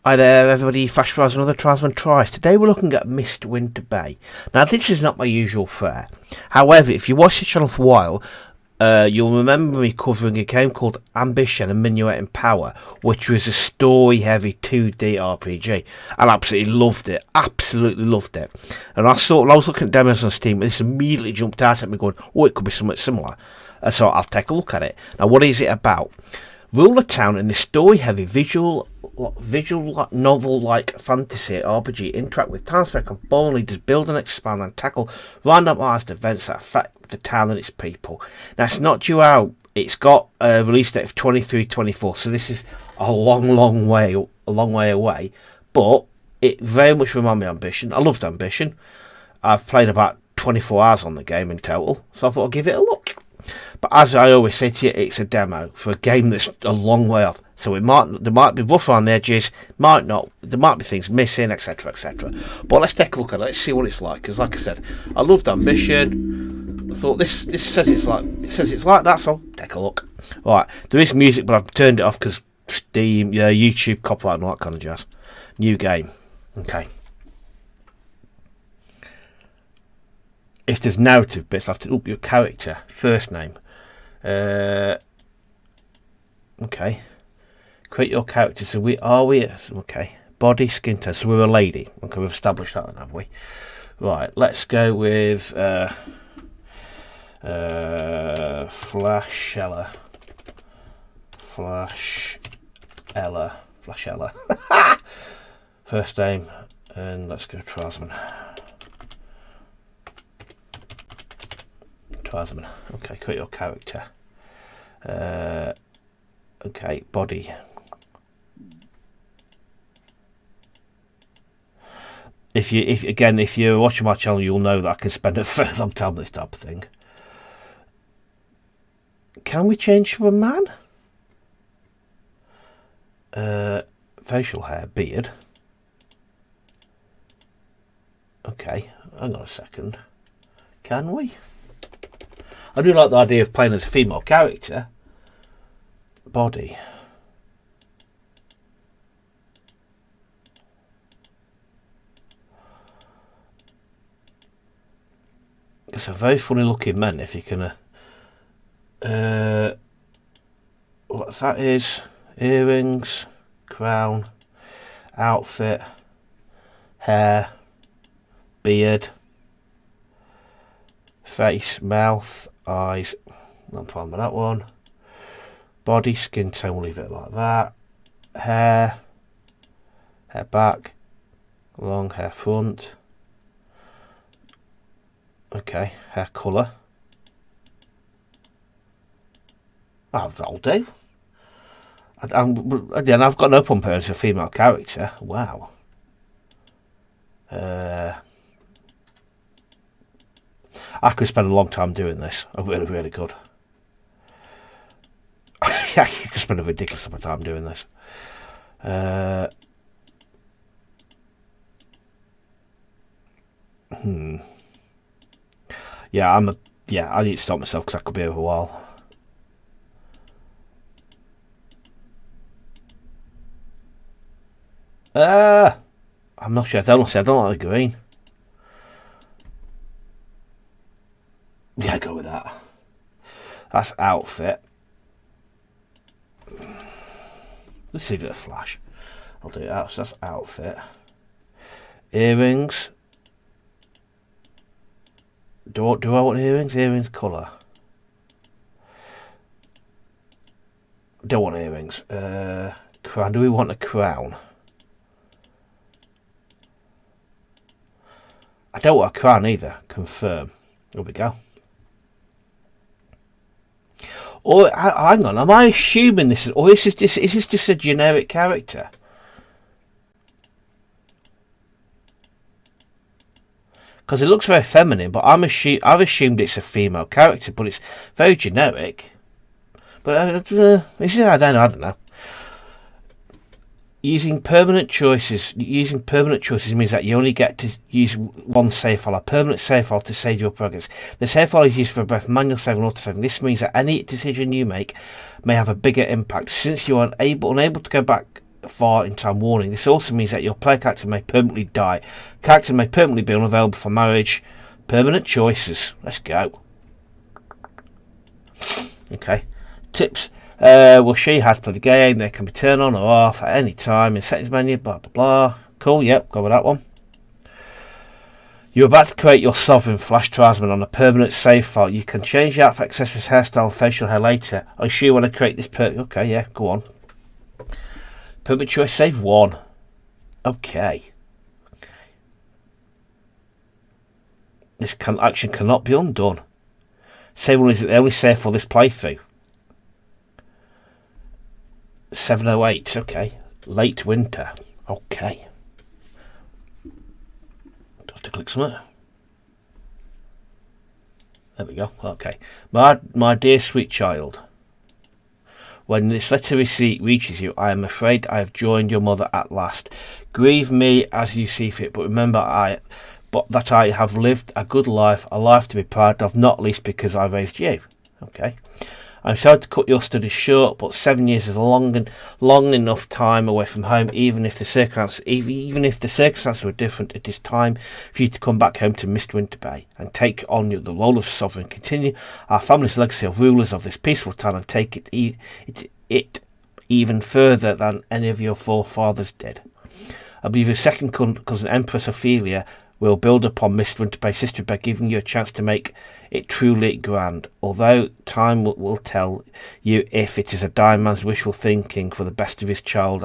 Hi there everybody, Flash Rise, another Tribesman Tries. Today we're looking at Mistwinter Bay. Now this is not my usual fare. However, if you watch the channel for a while, you'll remember me covering a game called Ambition and Minuet in Power, which was a story-heavy 2D RPG. I absolutely loved it. Absolutely loved it. And I was looking at demos on Steam, and this immediately jumped out at me going, oh, it could be something similar. So I'll take a look at it. Now, what is it about? Rule a town in this story-heavy visual novel-like fantasy RPG. Interact with townsfolk and foreign leaders, build and expand and tackle randomized events that affect the town and its people. Now, it's not due out. It's got a release date of 23/24, so this is a long way away. But it very much reminds me of Ambition. I loved Ambition. I've played about 24 hours on the game in total, so I thought I'd give it a look. But as I always say to you, it's a demo for a game that's a long way off. So there might be rough around the edges, might not. There might be things missing, etc., etc. But let's take a look at it. Let's see what it's like. Because, like I said, I loved Ambition. I thought this says it's like that. So take a look. All right, there is music, but I've turned it off because Steam, YouTube, copyright, and all that kind of jazz. New game. Okay. If there's narrative bits, I have to up your character first name. Okay. Create your character. So we okay. Body, skin tone. So we're a lady. Okay, we've established that then, have we? Right. Let's go with Flash Ella. First name, and let's go Tribesman. Okay, create your character. Okay, body. If you're watching my channel, you'll know that I can spend a fair long time on this type of thing. Can we change to a man? Facial hair, beard. Okay, hang on a second. Can we? I do like the idea of playing as a female character. Body. It's a very funny looking men if you can. What that is? Earrings, crown, outfit, hair, beard, face, mouth, eyes. Not fine with that one. Body, skin tone, we'll leave it like that. Hair back, long hair front. Okay, hair colour. That'll do. Again, I've got no problem as a female character. Wow. I could spend a long time doing this. I really could. Yeah, you could spend a ridiculous amount of time doing this. Yeah, I need to stop myself because that could be over a while. I'm not sure. I don't like the green. Yeah, go with that. That's outfit. Let's see if it's a flash. I'll do that. So that's outfit. Earrings. Do I want earrings? Earrings colour. Don't want earrings. Crown. Do we want a crown? I don't want a crown either. Confirm. There we go. Or hang on, am I assuming this is, or is this just a generic character? Because it looks very feminine, but I've assumed it's a female character, but it's very generic. But I don't know. Using permanent choices means that you only get to use one save file, a permanent save file, to save your progress. The save file is used for both manual saving and auto saving. This means that any decision you make may have a bigger impact. Since you are unable to go back far in time warning. This also means that your player character may permanently die. Character may permanently be unavailable for marriage. Permanent choices. Let's go. Okay. Tips. We'll show you how to play the game. They can be turned on or off at any time in settings menu. Blah blah blah. Cool. Yep. Go with that one. You're about to create your sovereign Flash Tribesman on a permanent save file. You can change the outfit, accessories, hairstyle, and facial hair later. Are you sure you want to create this okay, yeah, go on. Permanent choice, save 1. Okay. This action cannot be undone. Save 1 is the only save for this playthrough. 708, okay. Late winter, okay. To click something. There we go. Okay. My dear sweet child, when this letter receipt reaches you, I am afraid I have joined your mother at last. Grieve me as you see fit, but remember that I have lived a good life, a life to be proud of, not least because I raised you. Okay. I'm sorry to cut your studies short, but 7 years is a long enough time away from home. Even if the circumstances were different, it is time for you to come back home to Mistwinter Bay and take on the role of sovereign. Continue our family's legacy of rulers of this peaceful town and take it even further than any of your forefathers did. I believe your second cousin, Empress Ophelia, will build upon Mistwinter Bay's history by giving you a chance to make it truly grand. Although time will tell you if it is a dying man's wishful thinking for the best of his child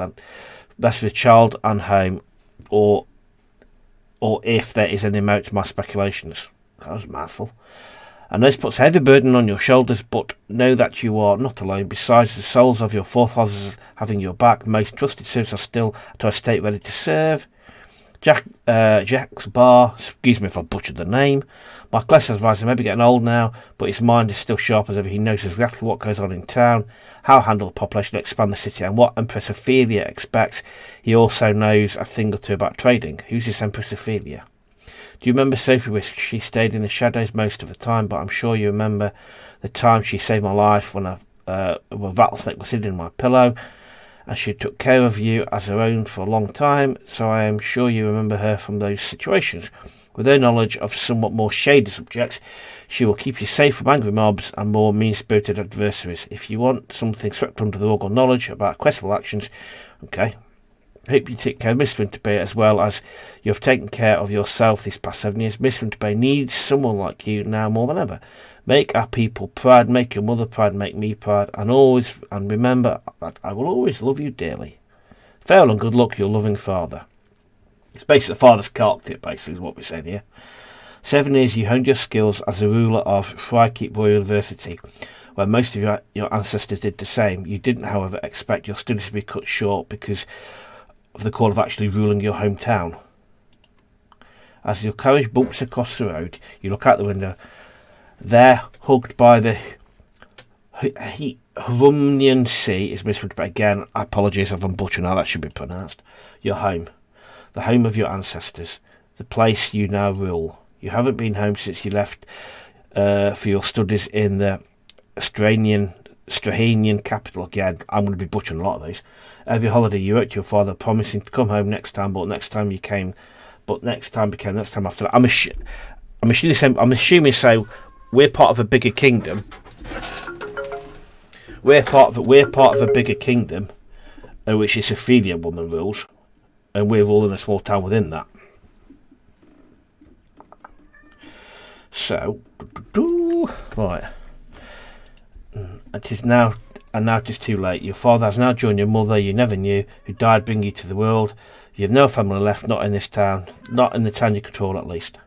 and home, or if there is any merit to my speculations. That was a mouthful. And this puts a heavy burden on your shoulders, but know that you are not alone. Besides, the souls of your forefathers having your back, most trusted servants are still to a state ready to serve. Jack's Bar, excuse me if I butchered the name. My class advisor may be getting old now, but his mind is still sharp as ever. He knows exactly what goes on in town, how to handle the population, expand the city, and what Empress Ophelia expects. He also knows a thing or two about trading. Who's this Empress Ophelia? Do you remember Sophie Wisp? She stayed in the shadows most of the time, but I'm sure you remember the time she saved my life when a rattlesnake was hidden in my pillow, and she took care of you as her own for a long time, so I am sure you remember her from those situations. With her knowledge of somewhat more shady subjects, she will keep you safe from angry mobs and more mean-spirited adversaries. If you want something swept under the rug or knowledge about questionable actions, okay. I hope you take care of Mistwinter Bay as well as you have taken care of yourself these past 7 years. Mistwinter Bay needs someone like you now more than ever. Make our people proud, make your mother proud, make me proud, and remember that I will always love you dearly. Farewell and good luck, your loving father. It's basically the father's cockpit, basically, is what we're saying here. 7 years you honed your skills as a ruler of Frykeep Royal University, where most of your ancestors did the same. You didn't, however, expect your studies to be cut short because of the call of actually ruling your hometown. As your carriage bumps across the road, you look out the window. There, hugged by the Hurunian Sea, is Mistwinter Bay. Again, I apologise if I'm butchering how that should be pronounced. Your home. The home of your ancestors. The place you now rule. You haven't been home since you left for your studies in the Strahanian capital. Again, I'm going to be butchering a lot of these. Every holiday you wrote to your father promising to come home next time, but next time became next time after that. I'm assuming so. We're part of a bigger kingdom. We're part of a bigger kingdom, which is Ophelia woman rules, and we're all in a small town within that. So, right, it is now, and now it is too late. Your father has now joined your mother, you never knew, who died bringing you to the world. You have no family left, not in this town, not in the town you control at least.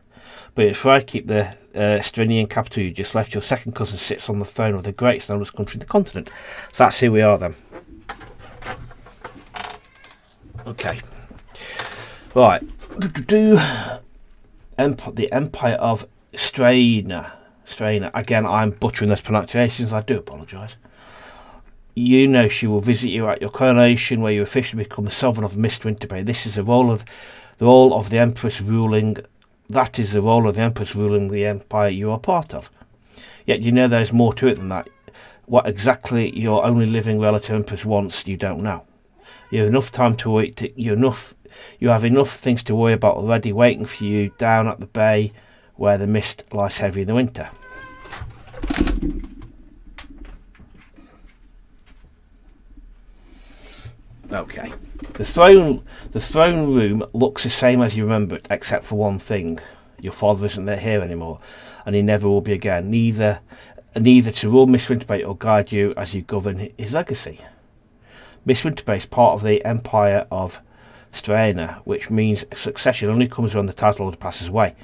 But if I keep the Strahanian capital you just left, your second cousin sits on the throne of the greatest and oldest country in the continent. So that's who we are then. Okay. Right. The Empire of Straina. Again, I'm butchering those pronunciations. I do apologise. You know she will visit you at your coronation, where you officially become the sovereign of Mistwinter Bay. This is the role of the Empress ruling. That is the role of the Empress ruling the empire you are part of. Yet you know there's more to it than that. What exactly your only living relative Empress wants, you don't know. You have enough time to wait. You have enough things to worry about already waiting for you down at the bay where the mist lies heavy in the winter. Okay. The throne room looks the same as you remember it, except for one thing. Your father isn't there here anymore, and he never will be again. Neither to rule Mistwinter Bay or guide you as you govern his legacy. Mistwinter Bay is part of the Empire of Straena, which means succession only comes when the title holder passes away.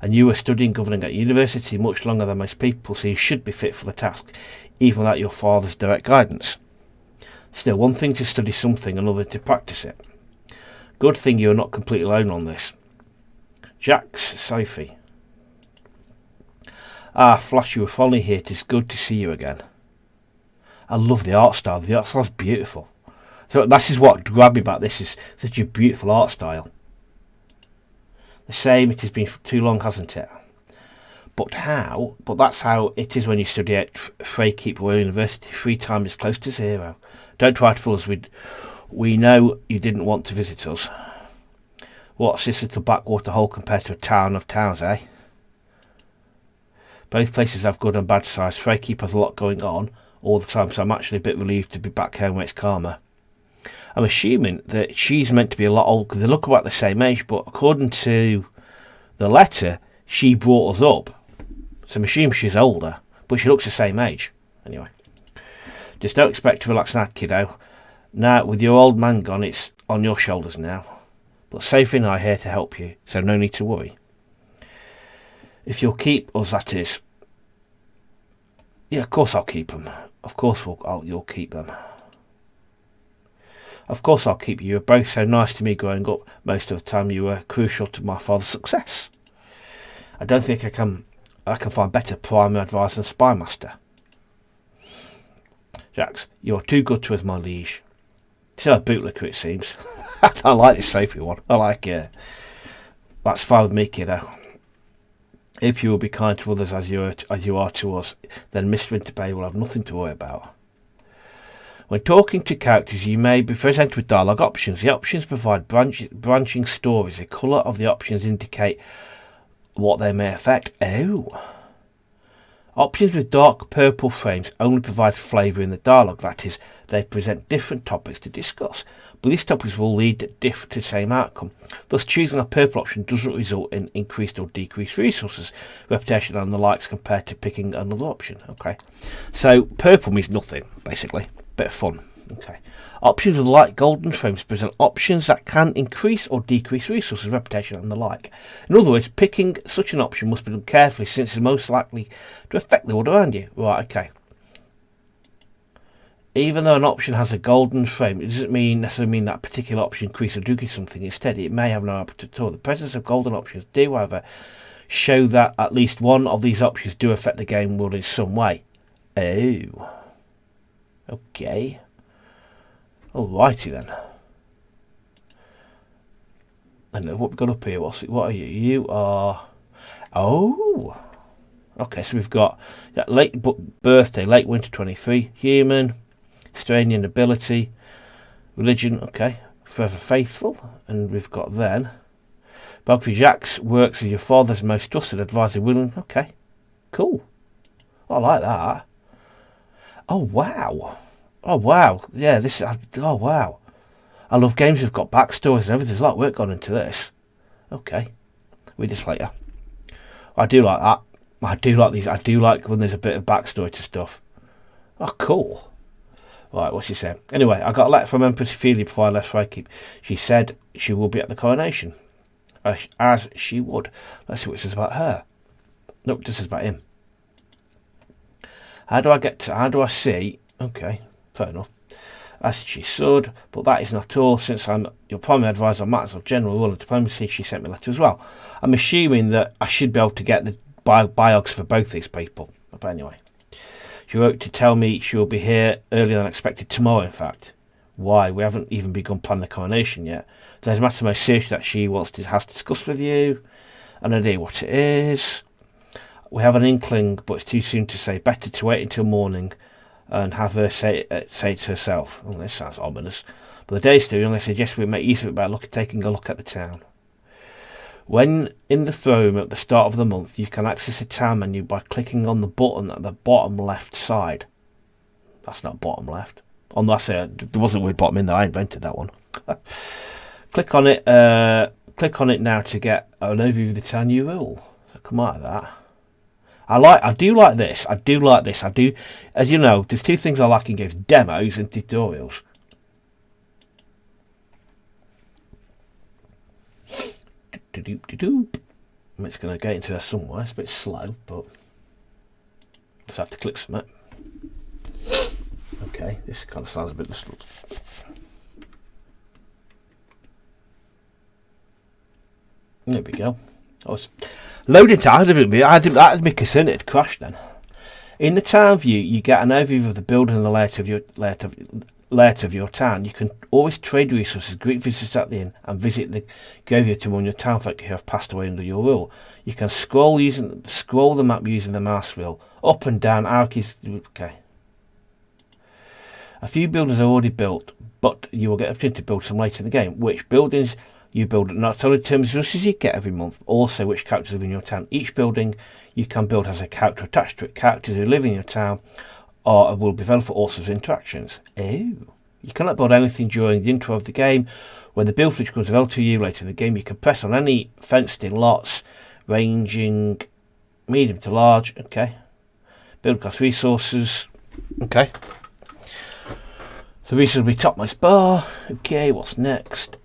And you were studying governing at university much longer than most people, so you should be fit for the task, even without your father's direct guidance. Still, one thing to study something, another to practice it. Good thing you are not completely alone on this. Jax, Sophie. Ah, Flash, you were finally here. It is good to see you again. I love the art style. The art style's beautiful. So this is what grabbed me about this, is such a beautiful art style. The same, it has been for too long, hasn't it? But that's how it is when you study at Freykeep Royal University. Free time is close to zero. Don't try to fool us. We know you didn't want to visit us. What's this little backwater hole compared to a town of towns, eh? Both places have good and bad sides. Freykeep has a lot going on all the time, so I'm actually a bit relieved to be back home where it's calmer. I'm assuming that she's meant to be a lot older, because they look about the same age, but according to the letter, she brought us up. So I'm assuming she's older, but she looks the same age. Anyway. Just don't expect to relax now, kiddo. Now, with your old man gone, it's on your shoulders now. But Sophie and I are here to help you, so no need to worry. If you'll keep us, that is. Yeah, of course I'll keep them. Of course you'll keep them. Of course I'll keep you. You were both so nice to me growing up. Most of the time you were crucial to my father's success. I don't think I can find better primary advisor than Spymaster. Jax, you are too good to us, my liege. Still a bootlicker, it seems. I like this Sophie one. I like it. That's fine with me, kiddo. If you will be kind to others as you are to us, then Mistwinter Bay will have nothing to worry about. When talking to characters, you may be presented with dialogue options. The options provide branching stories. The colour of the options indicate what they may affect. Oh. Options with dark purple frames only provide flavour in the dialogue. That is, they present different topics to discuss, but these topics will lead to the same outcome. Thus, choosing a purple option doesn't result in increased or decreased resources, reputation and the likes compared to picking another option. Okay, so purple means nothing, basically. Bit of fun. Okay. Options with light golden frames present options that can increase or decrease resources, reputation and the like. In other words, picking such an option must be done carefully since it's most likely to affect the world around you. Right, okay. Even though an option has a golden frame, it doesn't necessarily mean that particular option increases or decreases something. Instead, it may have no impact at all. The presence of golden options do, however, show that at least one of these options do affect the game world in some way. Oh. Okay. Alrighty then. And what we've got up here, what are you? You are... Oh! Okay, so we've got late birthday, late winter 23, human, Stranian ability, religion, okay, forever faithful, and we've got then, biography Jax works as your father's most trusted advisor, willing, okay, cool. I like that. Oh, wow. Oh, wow. Yeah, oh, wow. I love games that have got backstories and everything. There's a lot of work gone into this. Okay. Read this later. I do like that. I do like these. I do like when there's a bit of backstory to stuff. Oh, cool. Right, what's she saying? Anyway, I got a letter from Empress Ophelia before I left Freykeep. She said she will be at the coronation. As she would. Let's see what it says about her. Nope, this is about him. How do I see? Okay, fair enough. As she should, but that is not all. Since I'm your primary advisor on matters of general law and diplomacy, she sent me a letter as well. I'm assuming that I should be able to get the biogs for both these people. But anyway, she wrote to tell me she will be here earlier than expected tomorrow, in fact. Why? We haven't even begun planning the coronation yet. There's a matter most serious that she has discussed with you. An idea what it is. We have an inkling, but it's too soon to say. Better to wait until morning and have her say it herself. Oh, this sounds ominous. But the day's doing, I suggest we make use of it by taking a look at the town. When in the throne room at the start of the month, you can access the town menu by clicking on the button at the bottom left side. That's not bottom left. Unless there wasn't a word bottom in there, I invented that one. Click on it now to get an overview of the town you rule. So come out of that. I do like this. As you know, there's two things I like in games: demos and tutorials. I'm just going to get into there somewhere. It's a bit slow, but just have to click something. Okay, this kind of sounds a bit. There we go. Loading time. I'd be concerned it'd crash then. In the town view, you get an overview of the building and the layout of your town. You can always trade resources, greet visitors at the inn, and visit the graveyard to mourn your townfolk who have passed away under your rule. You can scroll the map using the mouse wheel, up and down, arrow keys. Okay. A few buildings are already built, but you will get an opportunity to build some later in the game. Which buildings you build not only determines the resources you get every month, but also which characters live in your town. Each building you can build has a character attached to it. Characters who live in your town will be available for all sorts of interactions. Oh. You cannot build anything during the intro of the game. When the build feature becomes available to you later in the game, you can press on any fenced-in lots, ranging medium to large. Okay. Build class resources. Okay. So resources will be topmost bar. Okay, what's next?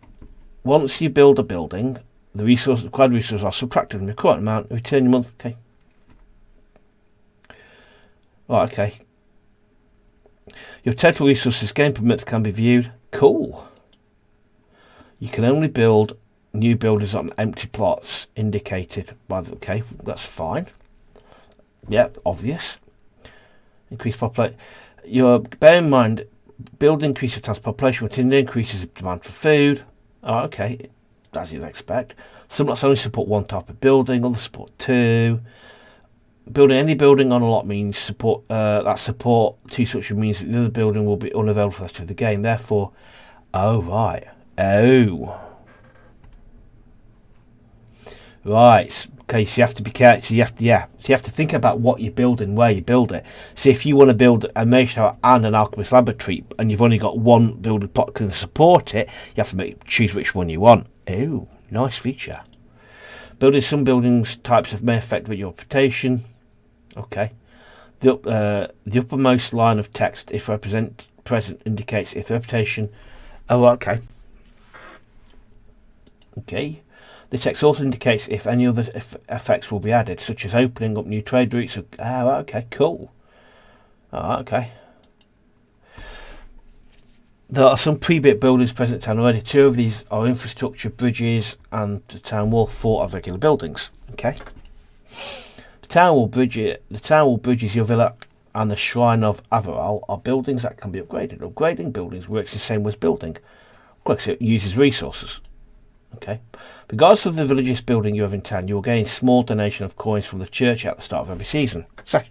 Once you build a building, the required resources are subtracted from your current amount. Return your month. Okay. Right, okay. Your total resources gained per month can be viewed. Cool. You can only build new buildings on empty plots indicated by the... Okay, that's fine. Yeah, obvious. Increase population. Bear in mind, build increase of town's population within increases of demand for food. Oh, okay, as you'd expect. Some lots only support one type of building, others support two. Building any building on a lot means support two such means that the other building will be unavailable for the rest of the game. Therefore, right. Okay, so you have to be careful. So you have to think about what you're building, where you build it. So if you want to build a mage tower and an alchemist laboratory, and you've only got one building plot that can support it, you have to choose which one you want. Oh, nice feature. Building some buildings types may affect your reputation. Okay. The uppermost line of text, if present, indicates if the reputation. Oh, okay. Okay. The text also indicates if any other effects will be added, such as opening up new trade routes. Oh, okay, cool. Oh, okay. There are some pre-built buildings present in town already. Two of these are infrastructure, bridges, and the town wall. Four are regular buildings. Okay. The town wall bridges, your villa, and the shrine of Averal are buildings that can be upgraded. Upgrading buildings works the same as building. It uses resources. Okay. Regardless of the religious building you have in town, you will gain a small donation of coins from the church at the start of every season. So,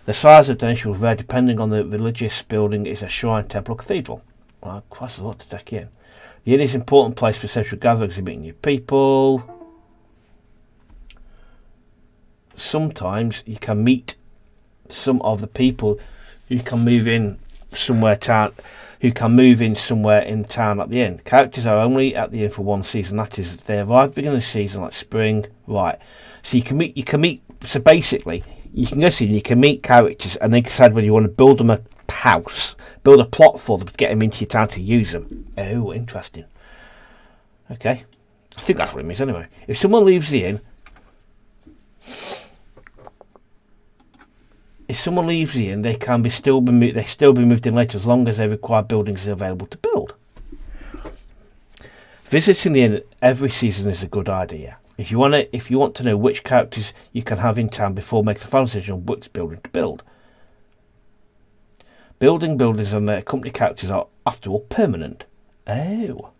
the size of the donation will vary depending on the religious building is a shrine, temple, or cathedral. Well, quite a lot to take in. The inn is an important place for social gatherings and meeting new people. Sometimes you can meet some of the people who can move in somewhere in town at the inn. Characters are only at the inn for one season. That is, they arrive at the beginning of the season, like spring. Right. So you can meet. So basically, you can go see and you can meet characters, and then decide whether you want to build them a house, build a plot for them to get them into your town to use them. Oh, interesting. Okay, I think that's what it means anyway. If someone leaves the inn, they can still be moved in later as long as they require buildings available to build. Visiting the inn every season is a good idea. If you want to know which characters you can have in town before making the final decision on which building to build. Building buildings and their company characters are, after all, permanent. Oh,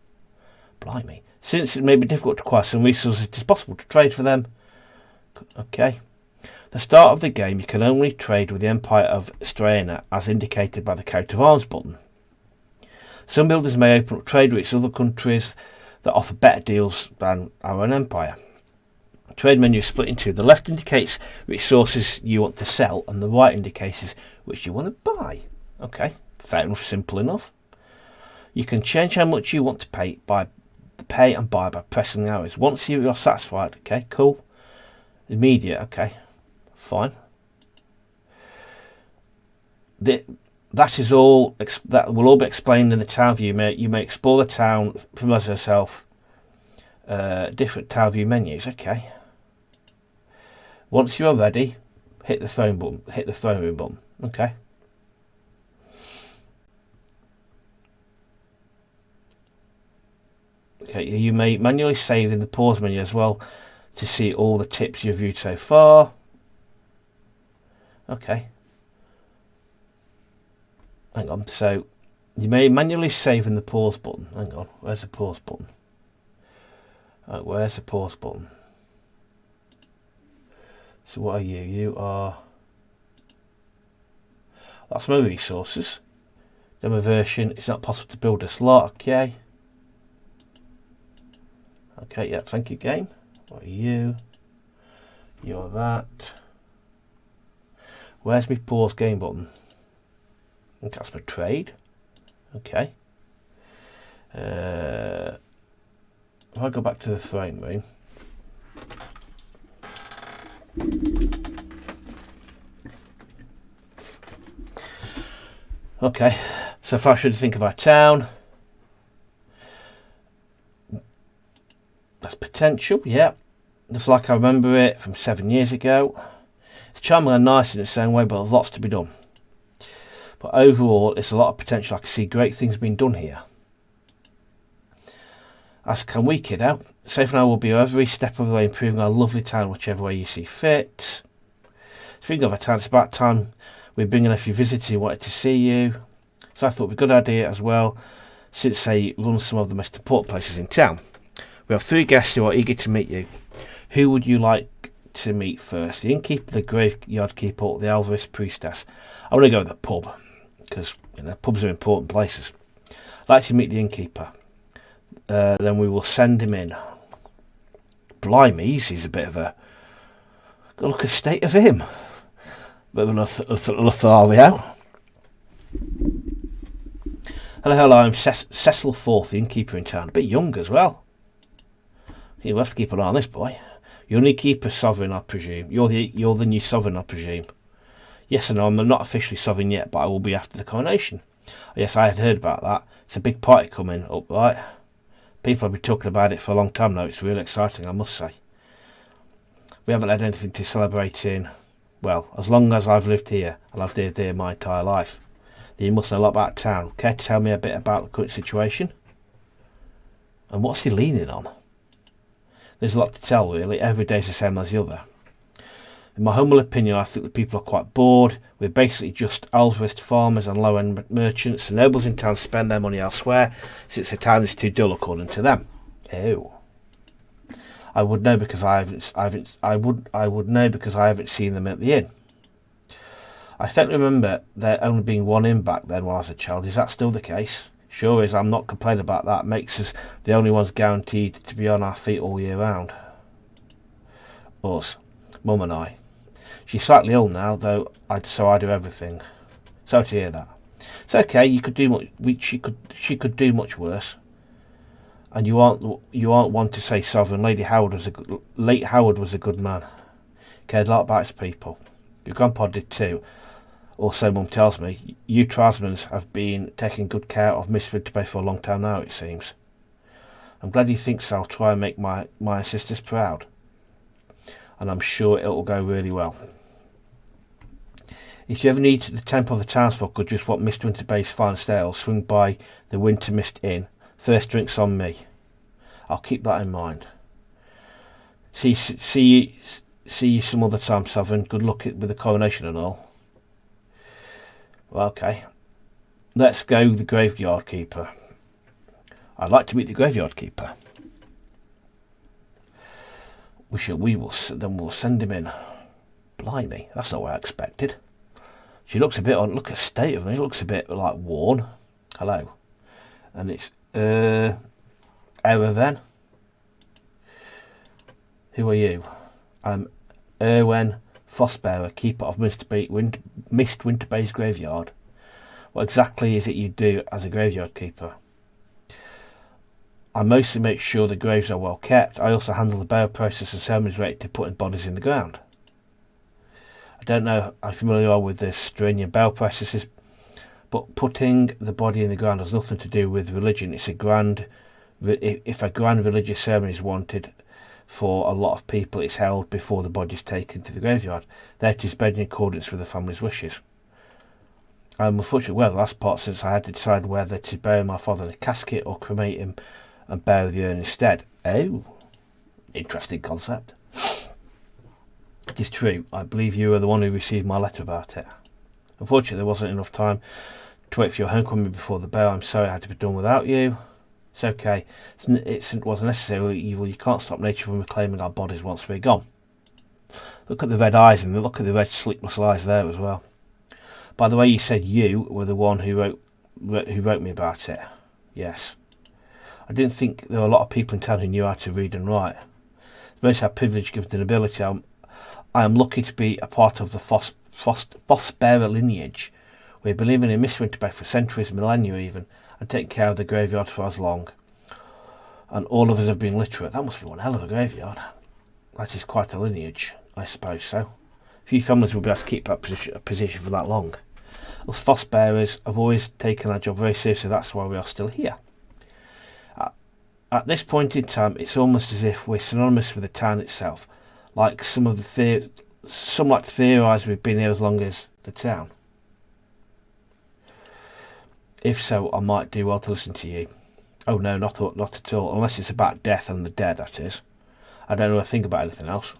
blimey. Since it may be difficult to acquire some resources, it is possible to trade for them. Okay. The start of the game, you can only trade with the Empire of Straena, as indicated by the Character of Arms button. Some builders may open up trade routes to other countries that offer better deals than our own empire. The trade menu is split in two. The left indicates which sources you want to sell, and the right indicates which you want to buy. Okay, fair enough, simple enough. You can change how much you want to pay and buy by pressing the arrows. Once you are satisfied, okay, cool. Immediate, okay, fine. That is all. That will all be explained in the town view. You may explore the town, familiarize yourself. Different town view menus. Okay. Once you are ready, hit the throne button. Hit the throne room button. Okay. Okay. You may manually save in the pause menu as well to see all the tips you've viewed so far. Okay. Hang on, so you may manually save in the pause button. Hang on, where's the pause button? Right, where's the pause button? So what are you? You are... That's my resources. Demo version, it's not possible to build a slot, okay. Okay, yeah, thank you game. What are you? You're that. Where's my pause game button? I think that's my trade. Okay. If I go back to the throne room. Okay. So far, should think of our town. That's potential, yeah. Just like I remember it from 7 years ago. It's charming and nice in its own way, but there's lots to be done. But overall, it's a lot of potential. I can see great things being done here. As can we, kiddo. Safe and I will be every step of the way improving our lovely town, whichever way you see fit. Speaking of our town, it's about time we're bringing a few visitors who wanted to see you. So I thought it would be a good idea as well, since they run some of the most important places in town. We have 3 guests who are eager to meet you. Who would you like to meet first? The innkeeper, the graveyard keeper, or the Alvarez priestess? I want to go with the pub, because pubs are important places. I'd like to meet the innkeeper. Then we will send him in. Blimey, he's a bit of a... Look at the state of him. Bit of a Lothario. Hello, I'm Cecil Forth, the innkeeper in town. A bit young as well. You'll have to keep an eye on this boy. You're the keeper sovereign, I presume. You're the new sovereign, I presume. Yes and no, I'm not officially sovereign yet, but I will be after the coronation. Yes, I had heard about that. It's a big party coming up, right? People have been talking about it for a long time now. It's really exciting, I must say. We haven't had anything to celebrate in, well, as long as I've lived here, and I've lived here my entire life. Then you must know a lot about town. Care to tell me a bit about the current situation? And what's he leaning on? There's a lot to tell, really. Every day's the same as the other. In my humble opinion, I think the people are quite bored. We're basically just Alvarez farmers and low-end merchants. The nobles in town spend their money elsewhere, since the town is too dull, according to them. Ew. I would know because I would know because I haven't seen them at the inn. I think remember there only being one inn back then when I was a child. Is that still the case? Sure is. I'm not complaining about that. Makes us the only ones guaranteed to be on our feet all year round. Us, Mum and I. She's slightly ill now, though. So I do everything. Sorry to hear that. It's okay. You could do much. She could do much worse. And you aren't one to say sovereign. Late Howard was a good man. Cared a lot about his people. Your grandpa did too. Also, Mum tells me, you Trasmans have been taking good care of Mistwinter Bay for a long time now, it seems. I'm glad he thinks I'll try and make my sisters proud. And I'm sure it'll go really well. If you ever need the temple of the townsfolk or just want Mistwinter Bay's finest ale, swing by the Winter Mist Inn. First drinks on me. I'll keep that in mind. See you some other time, Sovereign. Good luck with the coronation and all. Well, okay. Let's go the graveyard keeper. I'd like to meet the graveyard keeper. We'll send him in. Blimey, that's not what I expected. She looks a bit on. Look at the state of him. He looks a bit like worn. Hello. and it's Erwen. Who are you? I'm Erwen Fossbearer, keeper of Mistwinter Bay's graveyard. What exactly is it you do as a graveyard keeper? I mostly make sure the graves are well kept. I also handle the burial process and ceremonies related to putting bodies in the ground. I don't know how familiar you are with the Australian burial processes, but putting the body in the ground has nothing to do with religion. If a grand religious ceremony is wanted for a lot of people, it's held before the body is taken to the graveyard. There it is buried in accordance with the family's wishes. I'm unfortunately aware of the last part, since I had to decide whether to bury my father in a casket or cremate him and bury the urn instead. Oh, interesting concept. It is true. I believe you were the one who received my letter about it. Unfortunately, there wasn't enough time to wait for your homecoming before the burial. I'm sorry it had to be done without you. It's okay. It was a necessary evil. You can't stop nature from reclaiming our bodies once we're gone. Look at the red eyes, and look at the red sleepless eyes there as well. By the way, you said you were the one who wrote me about it. Yes. I didn't think there were a lot of people in town who knew how to read and write. It's most our privilege given the nobility. I am lucky to be a part of the Fossbearer lineage. We've been living in Mistwinter Bay for centuries, millennia even, and taking care of the graveyard for as long. And all of us have been literate. That must be one hell of a graveyard. That is quite a lineage, I suppose so. Few families will be able to keep that position for that long. Us Foss bearers have always taken our job very seriously. That's why we are still here. At this point in time, it's almost as if we're synonymous with the town itself. Like some like to theorise we've been here as long as the town. If so, I might do well to listen to you. Oh no, not at all. Unless it's about death and the dead, that is. I don't know a thing about anything else.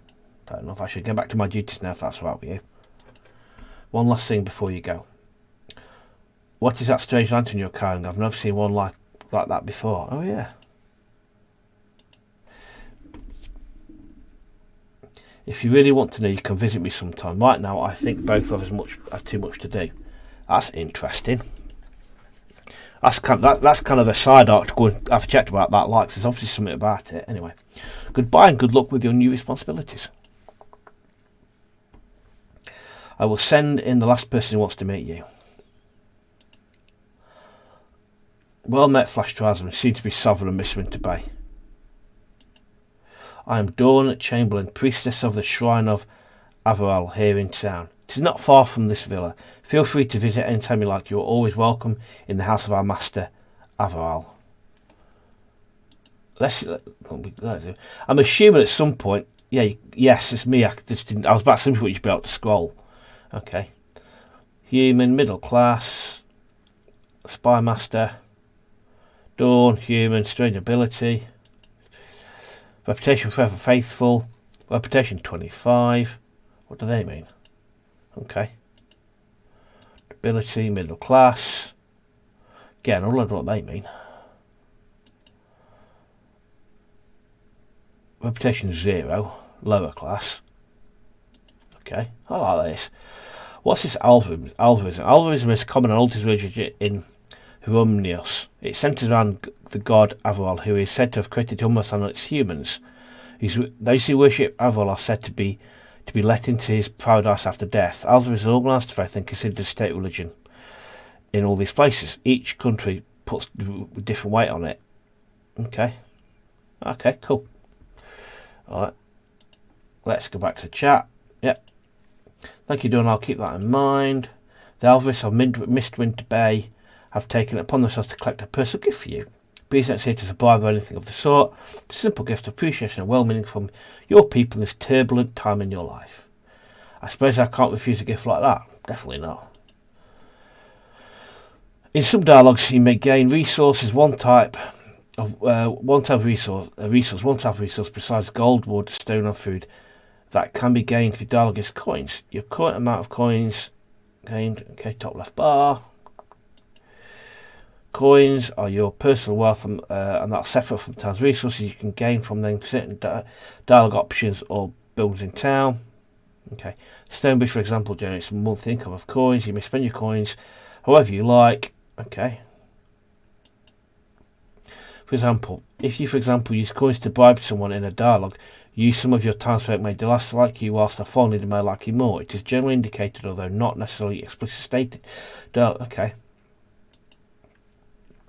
Don't know if I should go back to my duties now, if that's all right with you. One last thing before you go. What is that strange lantern you're carrying? I've never seen one like that before. Oh yeah. If you really want to know, you can visit me sometime. Right now, I think both of us have too much to do. That's interesting. That's kind of a side arc to go and have a chat about that. Like, there's obviously something about it. Anyway, goodbye and good luck with your new responsibilities. I will send in the last person who wants to meet you. Well met, Flash Tribesman. Seem to be sovereign of Mistwinter Bay. I am Dawn Chamberlain, priestess of the Shrine of Averal here in town. It is not far from this villa. Feel free to visit anytime you like. You are always welcome in the house of our master, Averal. I'm assuming at some point. Yes, it's me. I was about to say what you'd be able to scroll. Okay. Human, middle class, spy master, Dawn, human, strange ability. Reputation forever faithful. Reputation 25. What do they mean? Okay. Ability, middle class. Again, I don't know what they mean. Reputation 0. Lower class. Okay. I like this. What's this algorithm? Algorithm is common in old religion in Rumnius. It centres around the god Averal, who is said to have created hummus and its humans. Those who worship Averal are said to be let into his paradise after death. Algorithm is an organised faith and considered a state religion in all these places. Each country puts different weight on it. Okay, cool. Alright, let's go back to the chat. Yep. Thank you, Dawn. I'll keep that in mind. The Alvarez of Mistwinter Bay have taken it upon themselves to collect a personal gift for you. Please don't say to supply or anything of the sort. It's a simple gift of appreciation and well-meaning from your people in this turbulent time in your life. I suppose I can't refuse a gift like that. Definitely not. In some dialogues, you may gain resources. One type of resource besides gold, wood, stone, and food that can be gained through dialogue is coins. Your current amount of coins gained. Okay, top left bar. Coins are your personal wealth, and that's separate from town's resources. You can gain from them certain dialogue options or buildings in town. Okay, Stonebush, for example, generates a monthly income of coins. You may spend your coins however you like. Okay. For example, if you, for example, use coins to bribe someone in a dialogue, use some of your townsfolk may dislike you whilst a foreigner may like you more. It is generally indicated, although not necessarily explicitly stated. Okay.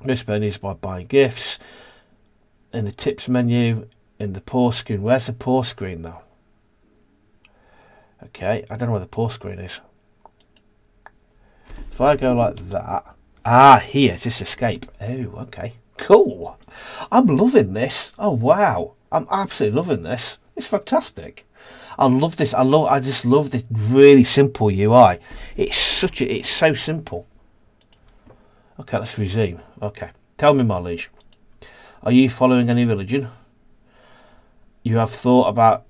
Most is by buying gifts. In the tips menu, in the pause screen. Where's the pause screen though? Okay, I don't know where the pause screen is. If I go like that, here, just escape. Oh, okay, cool. I'm loving this. Oh wow, I'm absolutely loving this. It's fantastic. I love this. I just love this really simple UI. It's so simple. Okay, let's resume. Okay, tell me, my liege, are you following any religion? You have thought about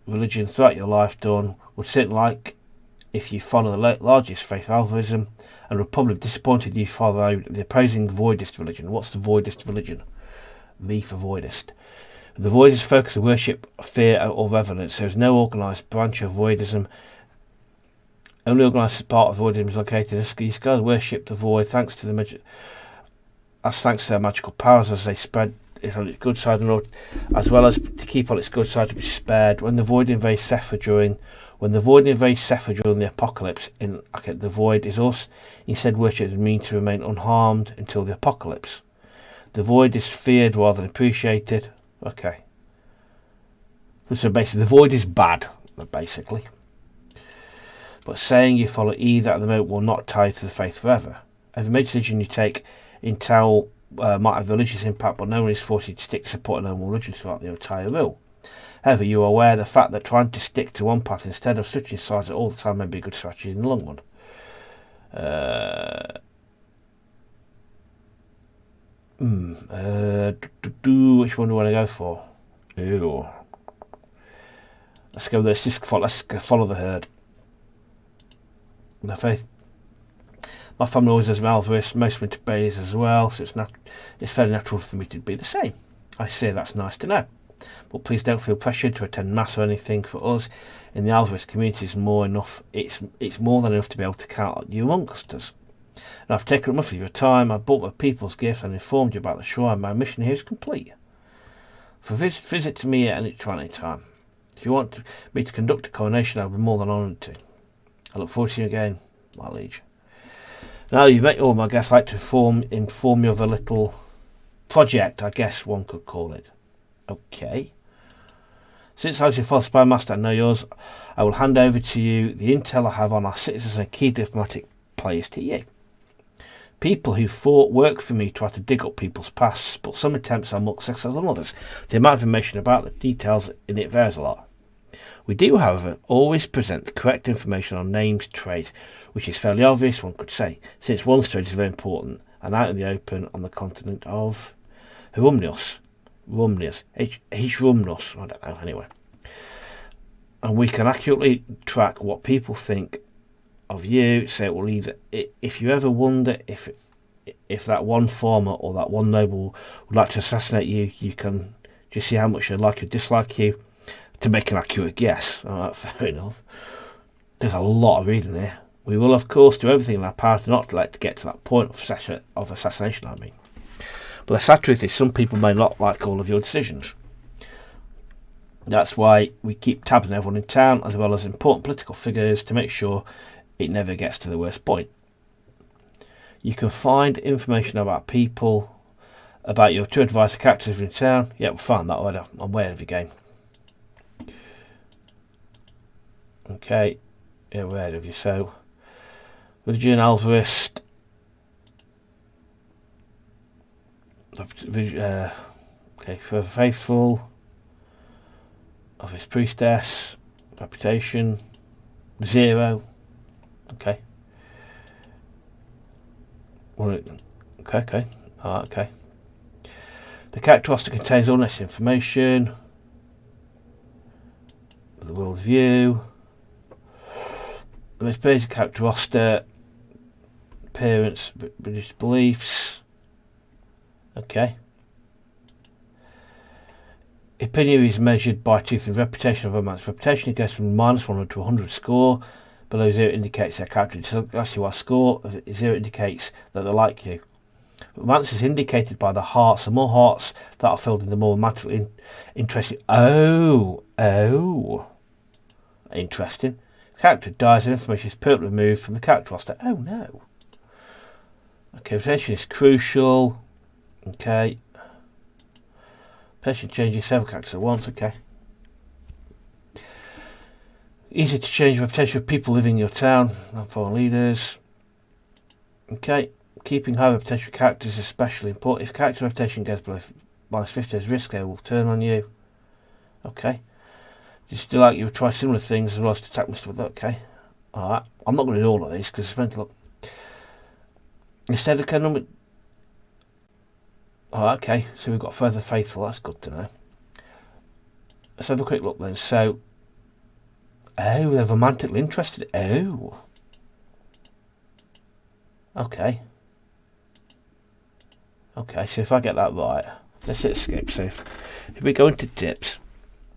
religion throughout your life, Dawn. Would sit like if you follow the largest faith, Alvarism, and would probably be disappointed you follow the opposing voidist religion. What's the voidist religion? V for voidist. The voidist focus on worship, fear, or reverence. There is no organised branch of voidism. Only organised part of voidism is located in the sky. Worship the void thanks to their magical powers as they spread it on its good side, and as well as to keep on its good side to be spared. When the void invades Sephra during the apocalypse, the void is also instead worshipped and mean to remain unharmed until the apocalypse. The void is feared rather than appreciated. Okay. So basically, the void is bad, basically. But saying you follow either at the moment will not tie you to the faith forever. Every major decision you take in Tau might have religious impact, but no one is forced to stick to support a normal religion throughout the entire rule. However, you are aware of the fact that trying to stick to one path instead of switching sides all the time may be a good strategy in the long run. Which one do I want to go for? Ew. Let's go. Let's follow the herd. My family always has Malthus, Mistwinter Bay as well, so it's fairly natural for me to be the same. I say that's nice to know. But please don't feel pressured to attend mass or anything. For us in the Alvarez community is more enough. It's more than enough to be able to count you amongst us. And I've taken up enough of your time. I bought my people's gift and informed you about the shrine. My mission here is complete. For visit to me at any time. If you want me to conduct a coronation, I'll be more than honoured to. I look forward to you again, my liege. Now you've met all my guests, I'd like to inform you of a little project, I guess one could call it. Okay. Since I was your father spy master and know yours, I will hand over to you the intel I have on our citizens and key diplomatic players to you. People who work for me try to dig up people's pasts, but some attempts are more successful than others. The amount of information about the details in it varies a lot. We do, however, always present the correct information on names, trades, which is fairly obvious, one could say, since one's trade is very important and out in the open on the continent of Rumnius, Rumnus, I don't know, anyway. And we can accurately track what people think of you, so it will either, if you ever wonder if that one farmer or that one noble would like to assassinate you, you can just see how much they like or dislike you to make an accurate guess. Alright, fair enough. There's a lot of reading there. We will, of course, do everything in our power to not let to get to that point of assassination, I mean. But the sad truth is some people may not like all of your decisions. That's why we keep tabs on everyone in town, as well as important political figures, to make sure it never gets to the worst point. You can find information about people, about your two advisor characters in town. Yeah, we'll find that already. I'm way ahead of your game. Okay, yeah, we're ahead of you. So, Religion, Alvarist, okay, for faithful, of his priestess, reputation, 0. Okay. Okay. Okay. The character roster contains all necessary information. The world view. The most basic character roster. Appearance, British beliefs. Okay. Opinion is measured by tooth and reputation of a man's reputation. It goes from -100 to 100 score. Below 0 indicates their character dislikes you. Our score 0 indicates that they like you. Romance is indicated by the hearts. The more hearts that are filled in, the more romantically interesting. Oh, interesting. The character dies and information is permanently removed from the character roster. Oh no. Okay, rotation is crucial. Okay. Rotation changes several characters at once. Okay. Easy to change reputation of people living in your town and foreign leaders. Okay. Keeping high reputation of characters is especially important. If character reputation goes below -50, there's risk they will turn on you. Okay. You still like you would try similar things as well as to attack Mr. Okay. Alright. I'm not going to do all of these because it's meant to look. Instead of number. Oh, okay. So we've got further faithful. That's good to know. Let's have a quick look then. So. Oh, they're romantically interested. Oh. Okay. Okay, so if I get that right, let's hit escape. So if we go into tips,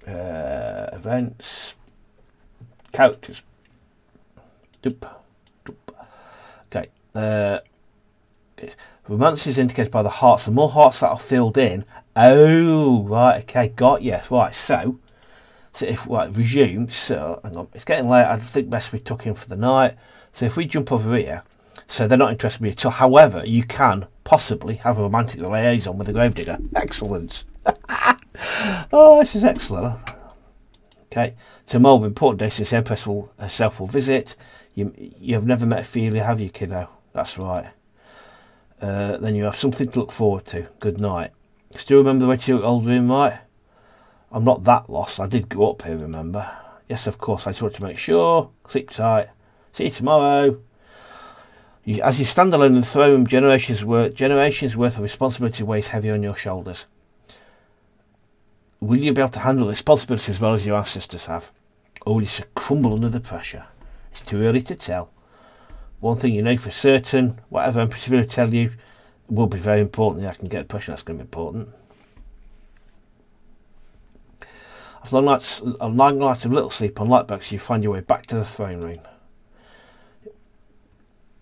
events, characters. Okay. Romance is indicated by the hearts. The more hearts that are filled in. Oh, right. Okay, got you. Right. So if resume. So hang on, it's getting late. I think best we took him for the night. So if we jump over here. So they're not interested in me at all. However, you can possibly have a romantic liaison with the gravedigger. Excellent. Oh, this is excellent. Okay. Tomorrow, important day since the Empress herself will visit. You have never met Ophelia, have you, kiddo? That's right. Then you have something to look forward to. Good night. Still remember the way to your old room, right? I'm not that lost. I did go up here, remember? Yes, of course. I just want to make sure. Sleep tight. See you tomorrow. As you stand alone in the throne room, generations worth of responsibility weighs heavy on your shoulders. Will you be able to handle the responsibility as well as your ancestors have? Or will you crumble under the pressure? It's too early to tell. One thing you know for certain, whatever Empress Ophelia tell you will be very important. Yeah, I can get the pressure, that's going to be important. After a long night of little sleep on light box, you find your way back to the throne room.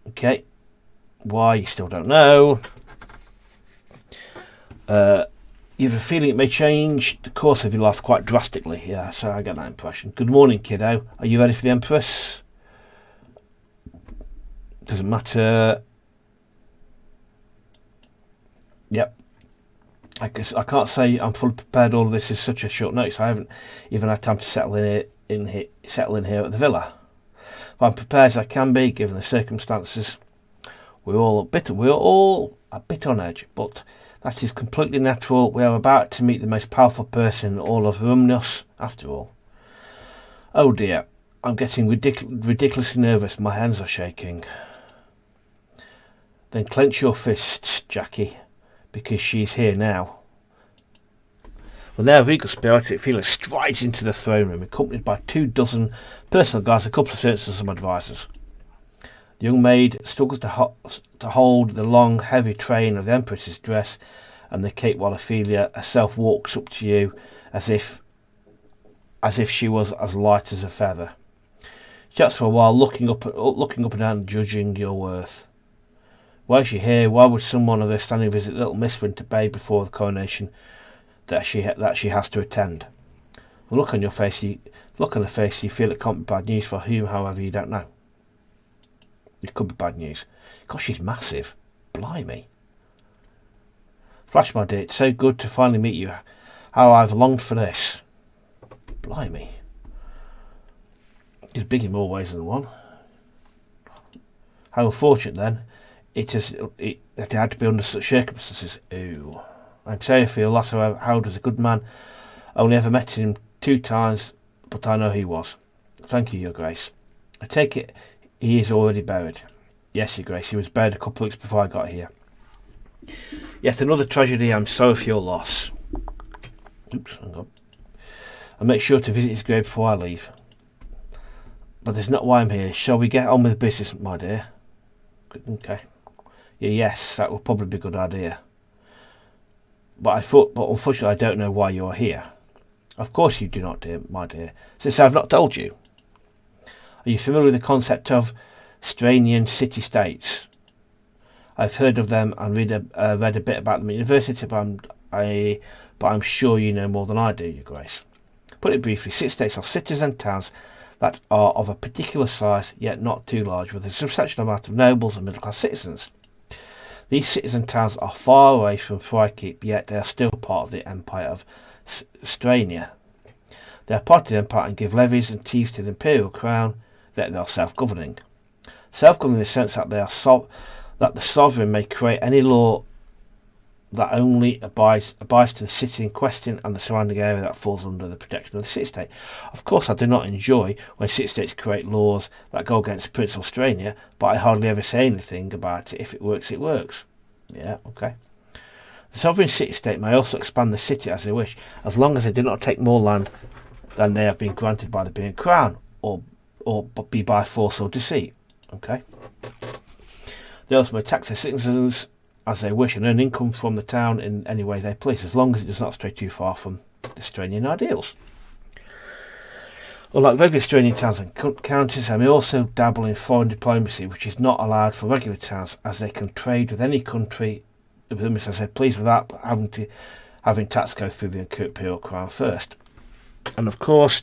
Okay. Why, you still don't know. You have a feeling it may change the course of your life quite drastically. Yeah, so I get that impression. Good morning, kiddo. Are you ready for the Empress? Doesn't matter. Yep. I guess I can't say I'm fully prepared. All of this is such a short notice. I haven't even had time to settle in here at the villa. But I'm prepared as I can be, given the circumstances. We're all a bit on edge, but that is completely natural. We are about to meet the most powerful person in all of Rumnus, after all. Oh dear, I'm getting ridiculously nervous. My hands are shaking. Then clench your fists, Jackie, because she's here now. Well, now regal spirited Ophelia strides into the throne room, accompanied by 24 personal guards, a couple of servants and some advisors. The young maid struggles to hold the long, heavy train of the Empress's dress and the cape, while Ophelia herself walks up to you as if she was as light as a feather. She chats for a while, looking up and down, and judging your worth. Why is she here? Why would someone of her standing visit little Mistwinter Bay before the coronation that she has to attend? The look on her face, you feel it can't be bad news for whom, however, you don't know. It could be bad news. Gosh, she's massive. Blimey. Flash, my dear, it's so good to finally meet you. How I've longed for this. Blimey. It's big in more ways than one. How unfortunate, then, it had to be under such circumstances. Ooh. I'm sorry, I feel that's how does a good man. Only ever met him 2 times, but I know he was. Thank you, Your Grace. I take it he is already buried. Yes, Your Grace, he was buried a couple of weeks before I got here. Yet another tragedy. I'm sorry for your loss. Oops, hang on. I'll make sure to visit his grave before I leave. But that's not why I'm here. Shall we get on with the business, my dear? Okay. Yes, that would probably be a good idea. But unfortunately I don't know why you are here. Of course you do not, my dear, since I have not told you. Are you familiar with the concept of Stranian city-states? I've heard of them and read a bit about them at university, but I'm sure you know more than I do, Your Grace. Put it briefly, city-states are cities and towns that are of a particular size, yet not too large, with a substantial amount of nobles and middle-class citizens. These cities and towns are far away from Frykeep, yet they are still part of the Empire of Strania. They are part of the Empire and give levies and teas to the Imperial Crown, that they are self-governing. Self-governing in the sense that that the sovereign may create any law that only abides to the city in question and the surrounding area that falls under the protection of the city-state. Of course, I do not enjoy when city-states create laws that go against the Prince of Strania, but I hardly ever say anything about it. If it works, it works. Yeah, okay. The sovereign city-state may also expand the city as they wish, as long as they do not take more land than they have been granted by the Imperial Crown, or be by force or deceit. Okay. They also may tax their citizens as they wish and earn income from the town in any way they please, as long as it does not stray too far from the Stranian ideals. Unlike regular Stranian towns and counties, they may also dabble in foreign diplomacy, which is not allowed for regular towns, as they can trade with any country with them as they please without having tax go through the Imperial Crown first. And of course,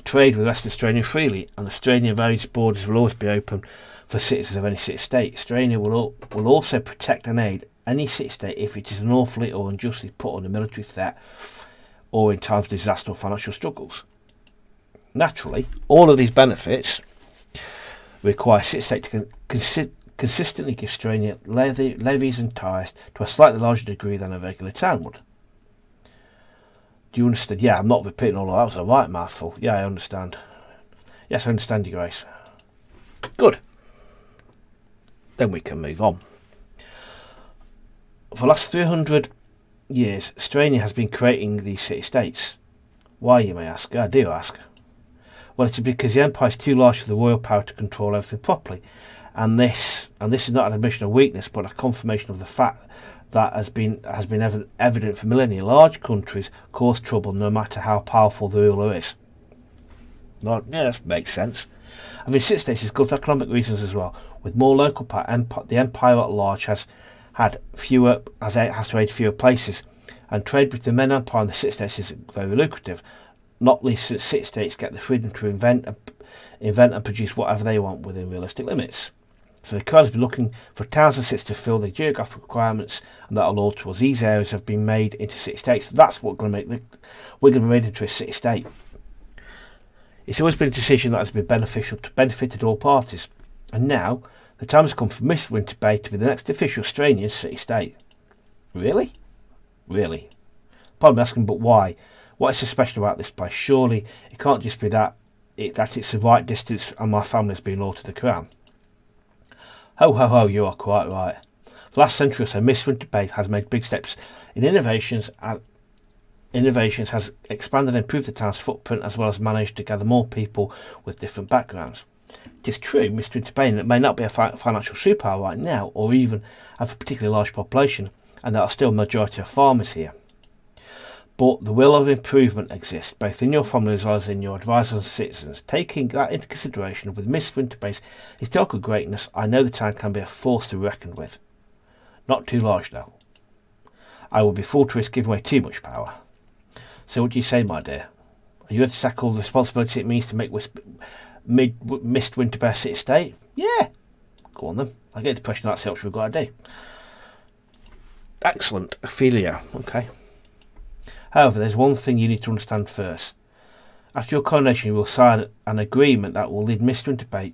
trade with Western Strania freely, and the Stranian various borders will always be open for citizens of any city-state. Strania will also protect and aid any city-state if it is unlawfully or unjustly put under military threat or in times of disaster or financial struggles. Naturally, all of these benefits require city-state to consistently give Strania levies and tithes to a slightly larger degree than a regular town would. Do you understand? Yeah, I'm not repeating all of that. It was a right mouthful. Yeah, I understand. Yes, I understand, Your Grace. Good. Then we can move on. For the last 300 years, Strania has been creating these city-states. Why, you may ask? I do ask. Well, it's because the empire is too large for the royal power to control everything properly, and this is not an admission of weakness, but a confirmation of the fact that has been evident for millennia. Large countries cause trouble no matter how powerful the ruler is. Yeah, that makes sense. I mean, city-states is good for economic reasons as well. With more local power, the empire at large has to aid fewer places, and trade between the main empire and the city-states is very lucrative. Not least since city-states get the freedom to invent and produce whatever they want within realistic limits. So the Crown has been looking for towns and cities to fill the geographic requirements and that are law towards these areas have been made into city-states. That's what we're going to make into a city-state. It's always been a decision that has been benefited all parties, and now the time has come for Mistwinter Bay to be the next official Stranian city-state. Really? Really? Pardon me asking, but why? What is so special about this place? Surely it can't just be that it's the right distance and my family has been loyal to the Crown. Ho ho ho, you are quite right. For the last century or so, Mistwinter Bay has made big steps in innovations, has expanded and improved the town's footprint, as well as managed to gather more people with different backgrounds. It is true, Mistwinter Bay may not be a financial superpower right now, or even have a particularly large population, and there are still a majority of farmers here. But the will of improvement exists, both in your family as well as in your advisors and citizens. Taking that into consideration, with Mistwinter Bay's historical greatness, I know the town can be a force to be reckoned with. Not too large, though. I would be fool to risk giving away too much power. So what do you say, my dear? Are you ready to tackle the responsibility it means to make Mistwinter Bay a city-state? Yeah. Go on then. I get the impression that's the option we've got to do. Excellent. Ophelia. Okay. However, there's one thing you need to understand first. After your coronation, you will sign an agreement that will lead Mistwinter Bay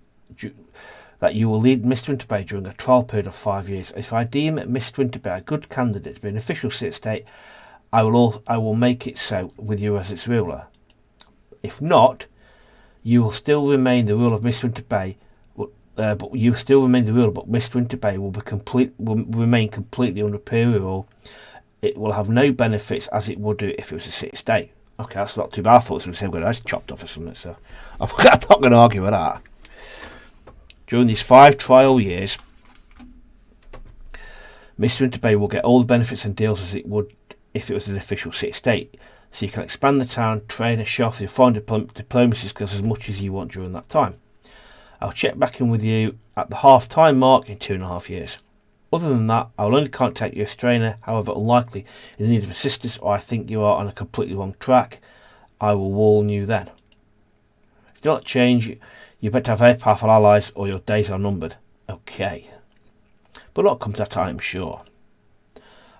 during a trial period of 5 years. If I deem Mistwinter Bay a good candidate to be an official city-state, I will make it so with you as its ruler. If not, you will still remain the ruler of Mistwinter Bay, but Mistwinter Bay will remain completely under imperial rule. It will have no benefits as it would do if it was a city-state. Okay, that's not too bad. I thought it was going to say we're going to chopped off or something, so I'm not going to argue with that. During these 5 trial years, Mistwinter Bay will get all the benefits and deals as it would if it was an official city-state. So you can expand the town, trade and show off your foreign diplomacy skills as much as you want during that time. I'll check back in with you at the half-time mark in 2.5 years. Other than that, I will only contact you if Strainer, however unlikely, is in need of assistance or I think you are on a completely wrong track. I will warn you then. If you do not change, you better have very powerful allies or your days are numbered. Okay. But not come to that, I am sure.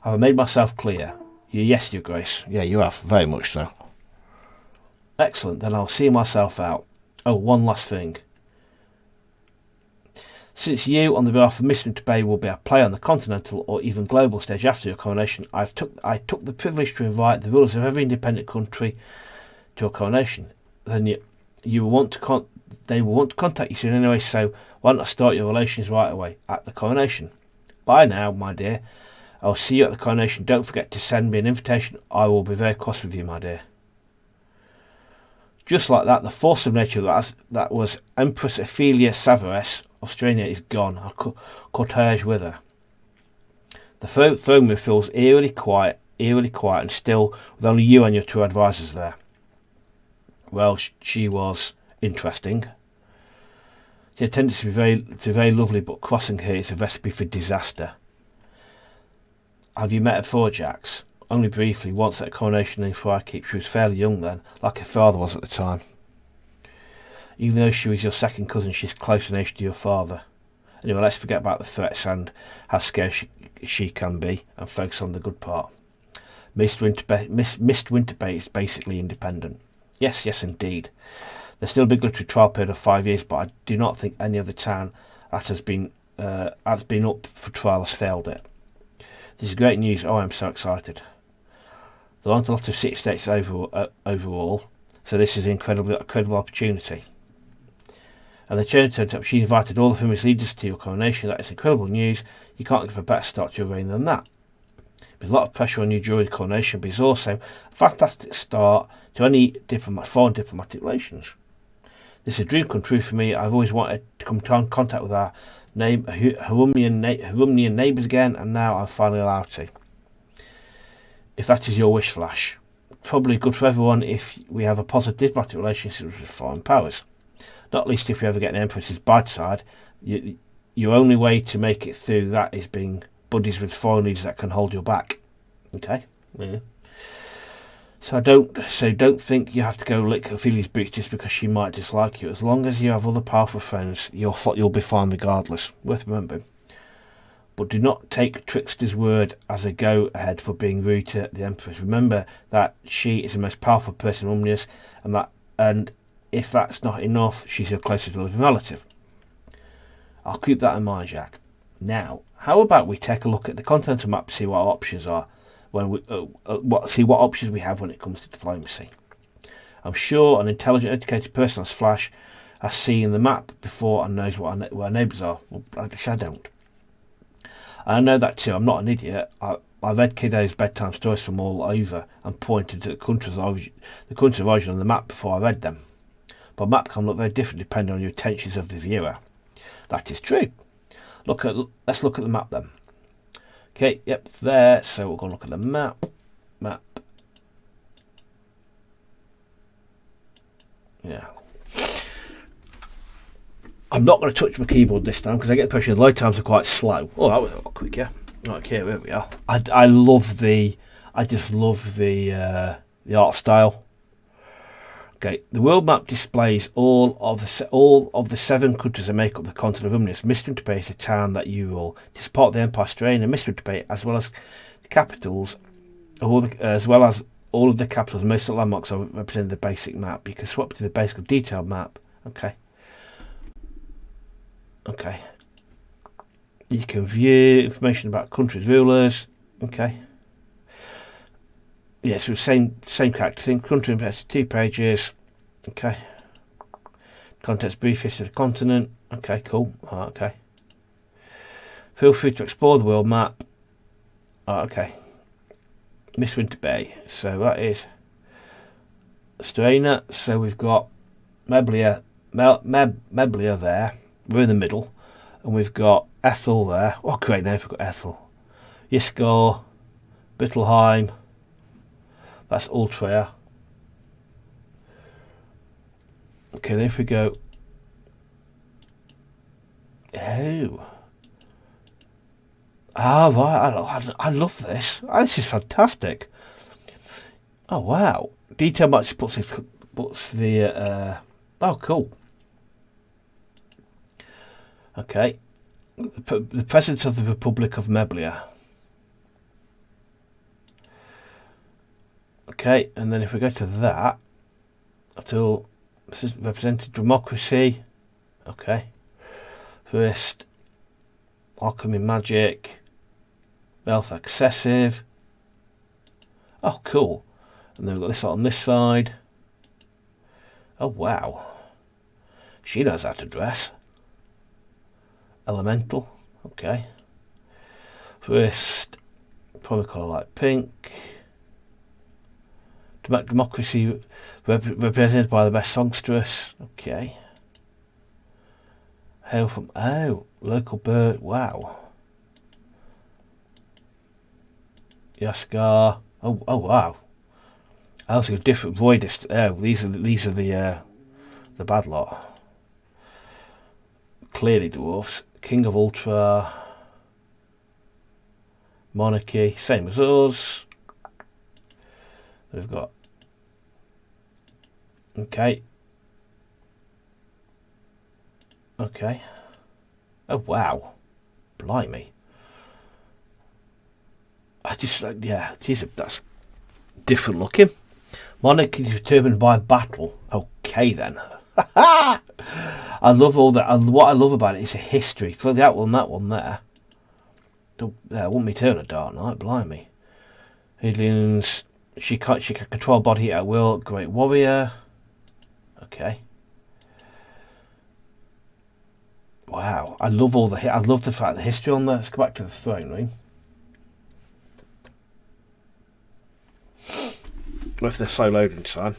Have I made myself clear? Yes, Your Grace. Yeah, you have. Very much so. Excellent. Then I'll see myself out. Oh, one last thing. Since you, on the behalf of Mistwinter Bay, will be a player on the continental or even global stage after your coronation, I took the privilege to invite the rulers of every independent country to a coronation. Then they will want to contact you soon anyway, so why not start your relations right away at the coronation? Bye now, my dear. I'll see you at the coronation. Don't forget to send me an invitation. I will be very cross with you, my dear. Just like that, the force of nature that was Empress Ophelia Savarez Australia is gone. I'll cortege with her. The throne room feels eerily quiet and still, with only you and your two advisors there. Well, she was interesting. She had a tendency to be very lovely, but crossing her is a recipe for disaster. Have you met her before, Jax? Only briefly, once at a coronation in Friarkeep. She was fairly young then, like her father was at the time. Even though she was your second cousin, she's close in age to your father. Anyway, let's forget about the threats and how scary she can be and focus on the good part. Mistwinter Bay is basically independent. Yes, indeed. There's still a big literary trial period of 5 years, but I do not think any other town that has been up for trial has failed it. This is great news. Oh, I'm so excited. There aren't a lot of city-states overall, so this is an incredible opportunity. And the chair turned up. She invited all of whom as leaders to your coronation. That is incredible news. You can't give a better start to your reign than that. There's a lot of pressure on you during the coronation, but it's also a fantastic start to any foreign diplomatic relations. This is a dream come true for me. I've always wanted to come into contact with our Harumnian neighbours again, and now I'm finally allowed to. If that is your wish, Flash. Probably good for everyone if we have a positive diplomatic relationship with foreign powers. Not least if we ever get an Empress's bad side. Your only way to make it through that is being buddies with foreign leaders that can hold your back. Okay? Yeah. So don't think you have to go lick Ophelia's boots just because she might dislike you. As long as you have other powerful friends, you'll be fine regardless. Worth remembering. But do not take Trickster's word as a go-ahead for being rude to the Empress. Remember that she is the most powerful person in Omnius, and if that's not enough, she's your closest living relative. I'll keep that in mind, Jack. Now, how about we take a look at the continental map to see what our options are see what options we have when it comes to diplomacy. I'm sure an intelligent, educated person as Flash has seen the map before and knows where our neighbours are. Well, I guess I don't. I know that too. I'm not an idiot. I read kiddos' bedtime stories from all over and pointed to the countries of origin on the map before I read them. But a map can look very different depending on your intentions of the viewer. That is true. Let's look at the map then. Okay, yep, there. So we're going to look at the map. Yeah. I'm not going to touch my keyboard this time because I get the impression the load times are quite slow. Oh, that was a lot quicker. Okay, here we are. I just love the art style. Okay, the world map displays all of the 7 countries that make up the continent of Omnius. Mistwinter Bay is a town that you rule. It is part of the Empire Strain and Mistwinter Bay, as well as the capitals, as well as all of the capitals. Most of the landmarks are represented in the basic map. You can swap to the basic detailed map. Okay. You can view information about countries' rulers. Okay. Yeah, so same character thing. Country invested 2 pages. Okay. Context brief history of the continent. Okay, cool. Okay. Feel free to explore the world map. Okay. Mistwinter Bay. So that is Straina. So we've got Meblia there. We're in the middle. And we've got Ethel there. Oh, great name. We've got Ethel. Yiscor. Bittelheim. That's Ultria. Okay, then if we go Oh. Oh, right. I love this. Oh, this is fantastic. Oh, wow. Detail much puts the... oh, cool. Okay. The President of the Republic of Meblia. Okay, and then if we go to that, until this is represented democracy. Okay. First, alchemy, magic, wealth excessive. Oh, cool. And then we've got this on this side. Oh, wow. She knows how to dress. Elemental. Okay. First, probably colour like pink. Democracy represented by the best songstress. Okay. Hail from... Oh, local bird. Wow. Yaskar. Oh, wow. I also got different voidists. Oh, these are the bad lot. Clearly dwarfs. King of Ultra. Monarchy. Same as us. We've got... Okay. Okay. Oh, wow. Blimey. I just... yeah, geez, that's different looking. Monarchy determined by battle. Okay, then. I love all that. What I love about it is a history. For that one there. Wouldn't be turn a dark night, blimey. Aliens... She can control body at will. Great warrior. Okay. Wow, I love I love the fact the history on there. Let's go back to the throne room. If they're slow loading time.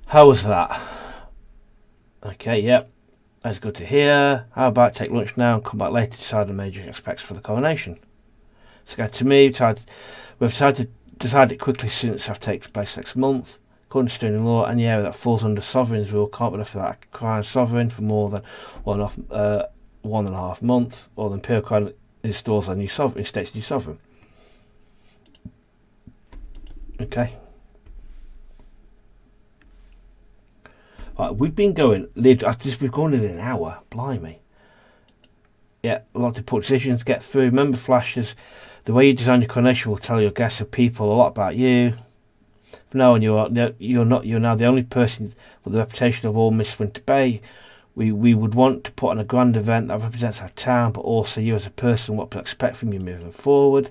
How was that? Okay, yep. That's good to hear. How about take lunch now and come back later to decide the major aspects for the coronation? So to me, we've decided quickly since it takes place next month. According to Estonian law, any area that falls under sovereign's rule can't be left without a crown sovereign for more than 1.5 months, or the imperial crown installs a new sovereign, states a new sovereign. Okay. Right, we've been going. We've gone in an hour. Blimey. Yeah, a lot of important decisions to get through. Remember, flashes. The way you design your coronation will tell your guests and people a lot about you. From now on, you're now the only person with the reputation of all Mistwinter Bay. We would want to put on a grand event that represents our town, but also you as a person, what to expect from you moving forward.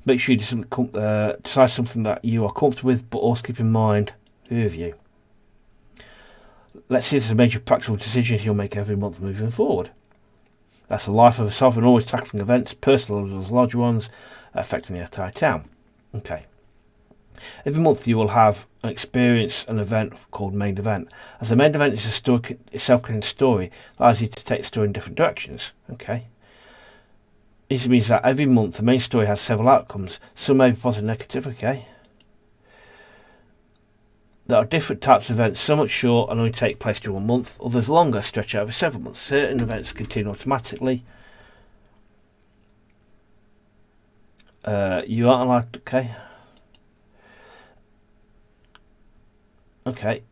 Make sure you decide something that you are comfortable with, but also keep in mind who of you. Let's see if there's a major practical decisions you'll make every month moving forward. That's the life of a sovereign, always tackling events, personal as large ones, affecting the entire town. Okay. Every month you will have an event called main event. As the main event is a self-contained story, it allows you to take the story in different directions. Okay. This means that every month the main story has several outcomes. Some may be positive and negative. Okay. There are different types of events, some much short and only take place during 1 month, others longer, stretch over several months. Certain events continue automatically. You aren't allowed. Okay. Okay.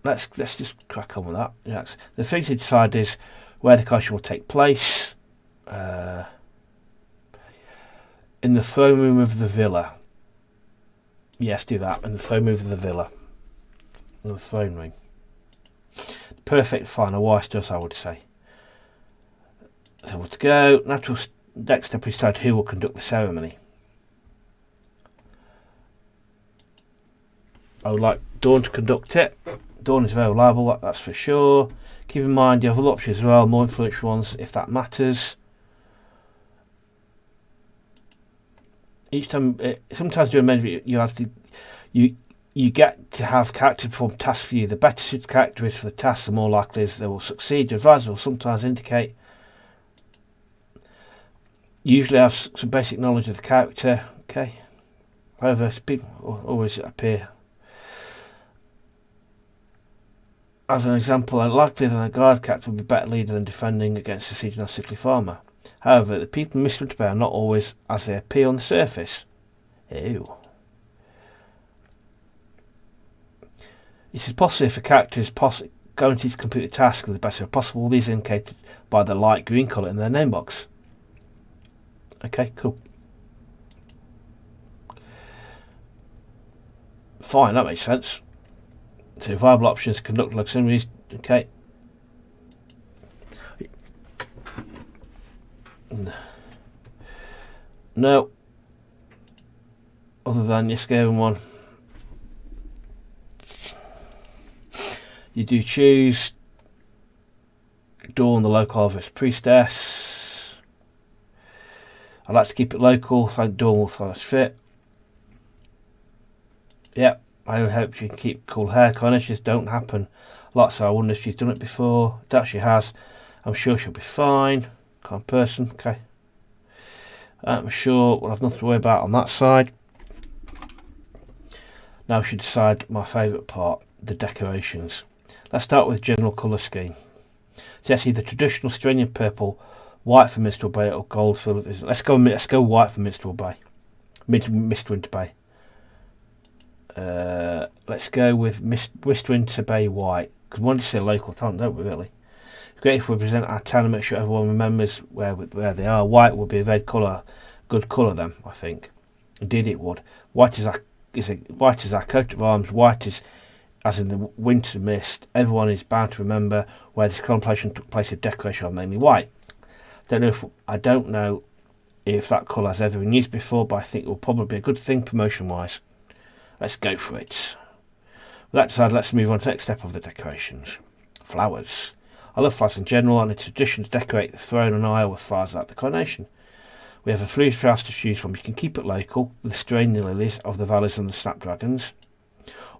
Let's just crack on with that. Yes. The thing to decide is where the coronation will take place. In the throne room of the villa. Yes, do that. In the throne room of the villa. In the throne room. Perfect final wise to us, I would say. So we're to go. Natural next step is decide who will conduct the ceremony. I would like Dawn to conduct it. Dawn is very reliable, that's for sure. Keep in mind you have other options as well, more influential ones if that matters. Each time, sometimes during main you have to, you get to have character perform tasks for you. The better suited character is for the task, the more likely is they will succeed. Your advisor will sometimes indicate. Usually have some basic knowledge of the character. Okay. However, people always appear. As an example, likely than a guard captain would be a better leader than defending against a sieging or sickly farmer. However, the people in Mistwinter Bay are not always as they appear on the surface. Ew. It is possible if a character is guaranteed to complete the task of the best way possible. These are indicated by the light green colour in their name box. Okay, cool. Fine, that makes sense. So viable options, conduct auxiliaries. Okay. No. Other than your scaring one. You do choose Dawn, the local harvest priestess. I'd like to keep it local, so Dawn will throw us fit. Yep, I hope you can keep cool hair. Coronations don't happen a lot, so I wonder if she's done it before. That she has. I'm sure she'll be fine. Kind of person, okay. I'm sure we'll have nothing to worry about on that side. Now we should decide my favourite part, the decorations. Let's start with general colour scheme. So yes, either traditional Australian purple, white for Mistwinter Bay, or gold for... Let's go white for Mistwinter Bay. Mistwinter Bay. Let's go with Mistwinter Bay white, because we want to see a local town, don't we, really? It's great if we present our town and make sure everyone remembers where they are. White would be a very good colour then, I think. Indeed it would. White is our coat of arms. White is, as in the winter mist, everyone is bound to remember where this contemplation took place of decoration are mainly white. I don't know if that colour has ever been used before, but I think it will probably be a good thing promotion-wise. Let's go for it. With that decided, let's move on to the next step of the decorations. Flowers. I love flowers in general, and it's a tradition to decorate the throne and aisle with flowers like the Coronation. We have a flea house to choose from. You can keep it local, with the strainy lilies of the valleys and the snapdragons.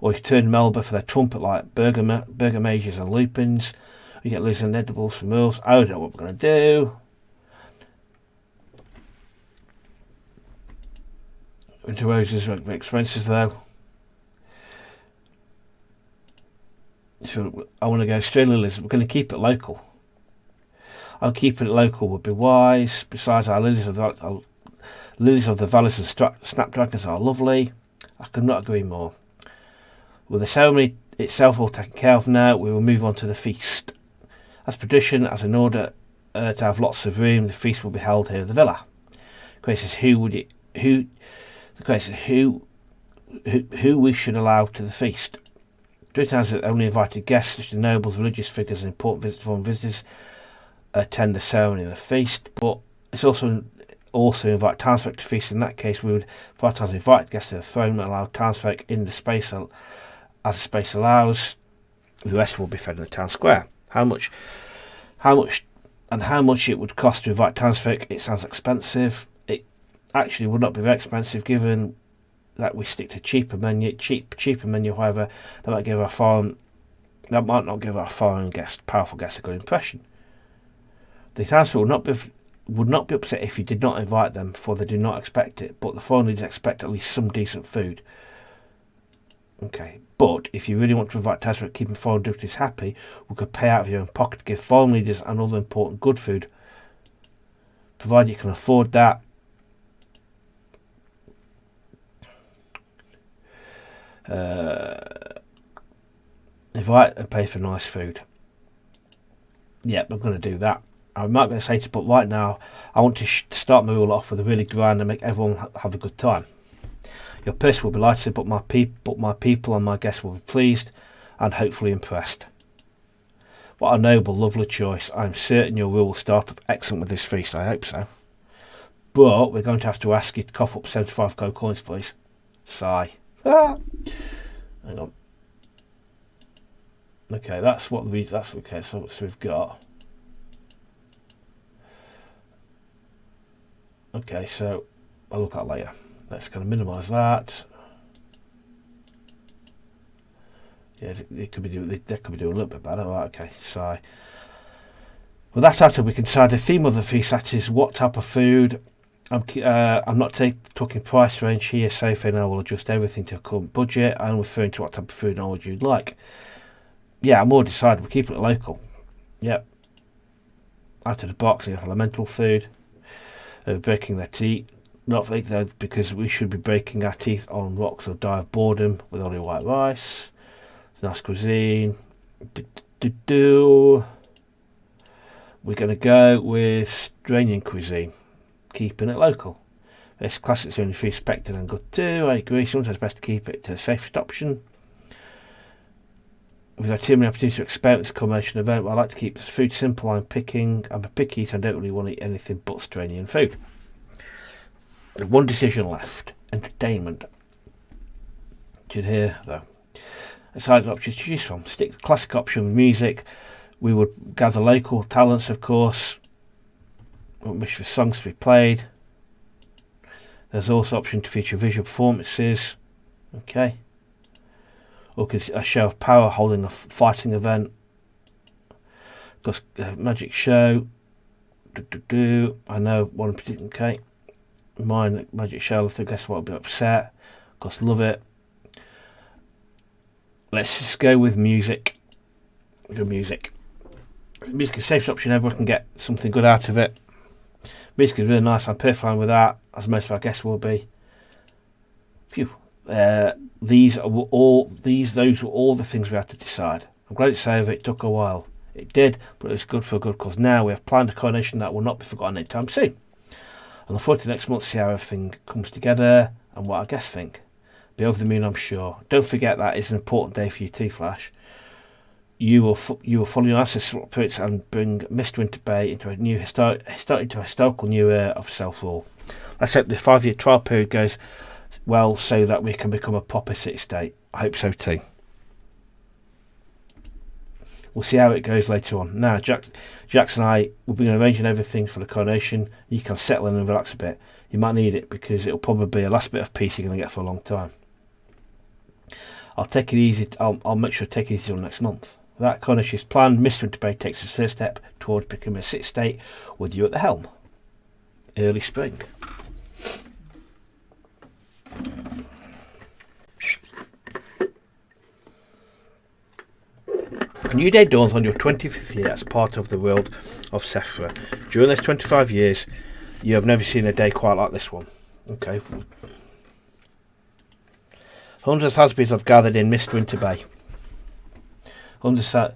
Or you can turn Melba for their trumpet like burger mages and lupins. You get lilies and edibles from Earls. I don't know what we're going to do. Winter roses are very expensive though. So I want to go strainy lilies. We're going to keep it local. I'll keep it local would be wise. Besides, our lilies of the valleys and snapdragons are lovely. I could not agree more. With the ceremony itself all taken care of now, we will move on to the feast. As tradition, as in order to have lots of room, the feast will be held here at the villa. The question is who we should allow to the feast. Britain has only invited guests such as nobles, religious figures, and important foreign visitors attend the ceremony and the feast, but it's also invite townsfolk to feast. In that case, we would prioritise invited guests to the throne and allow townsfolk in the space as the space allows. The rest will be fed in the town square. How much it would cost to invite townsfolk? It sounds expensive. It actually would not be very expensive, given that we stick to cheaper menu. However, that might not give our powerful guests a good impression. The townsfolk would not be upset if you did not invite them, for they do not expect it, but the foreign leaders expect at least some decent food. Okay, but if you really want to invite townsfolk keeping foreign dignitaries happy, we could pay out of your own pocket to give foreign leaders and other important good food, provided you can afford that. Invite and pay for nice food. Yep, I'm going to do that. I might be able to say but right now I want to start my rule off with a really grand and make everyone have a good time. Your person will be delighted, but my people and my guests will be pleased and hopefully impressed. What a noble, lovely choice. I'm certain your rule will start off excellent with this feast. I hope so. But we're going to have to ask you to cough up 75 gold coins, please. Sigh. Hang on. Okay, that's okay. So we've got. Okay, so I'll look at that later. Let's kind of minimise that. Yeah, they could be doing a little bit better. Right, okay, so with that out, we can decide the theme of the feast. That is what type of food. I'm not talking price range here. Sophie and I will adjust everything to a current budget. I'm referring to what type of food and knowledge you'd like. Yeah, I'm already decided. We're keeping it local. Yep. Out of the box, we have elemental food. Breaking their teeth. Not though, because we should be breaking our teeth on rocks or die of boredom with only white rice. It's nice cuisine. We're going to go with Australian cuisine, keeping it local. This classic's only respected and good too. I agree. Sometimes it's best to keep it to the safest option. We've had too many opportunities to experience the Coronation event, but I like to keep the food simple. I'm a picky, so I don't really want to eat anything but Australian food. There's one decision left. Entertainment. Did you hear though? Decided options to choose from. Stick to the classic option with music. We would gather local talents, of course. Wish for songs to be played. There's also option to feature visual performances. Okay. Or a show of power holding a fighting event. Plus a magic show. I know one particular. Okay. Mine magic show. I guess what I'll be upset. Of course, love it. Let's just go with music. Good music. Music is the safest option ever. I can get something good out of it. Music is really nice. I'm perfectly fine with that, as most of our guests will be. Phew. Those were all the things we had to decide. I'm glad it's over. It took a while. It did, but it was good for a good cause. Now we have planned a coronation that will not be forgotten anytime soon. I look forward to next month to see how everything comes together and what our guests think. Be over the moon, I'm sure. Don't forget that it's an important day for you too, Flash. You will follow your ancestral spirits and bring Mistwinter Bay into a new historical new era of self-rule. Let's hope the 5-year trial period goes well so that we can become a proper city-state. I hope so too. We'll see how it goes later on. Now, Jax and I will be arranging everything for the coronation. You can settle in and relax a bit. You might need it because it'll probably be the last bit of peace you're going to get for a long time. I'll take it easy. I'll make sure to take it easy till next month. That coronation is planned. Mistwinter Bay takes its first step towards becoming a city-state with you at the helm. Early spring. A new day dawns on your 25th year as part of the world of Sephra. During those 25 years, you have never seen a day quite like this one. Okay. Hundreds of Hasbys have gathered in Mistwinter Bay. Hundreds of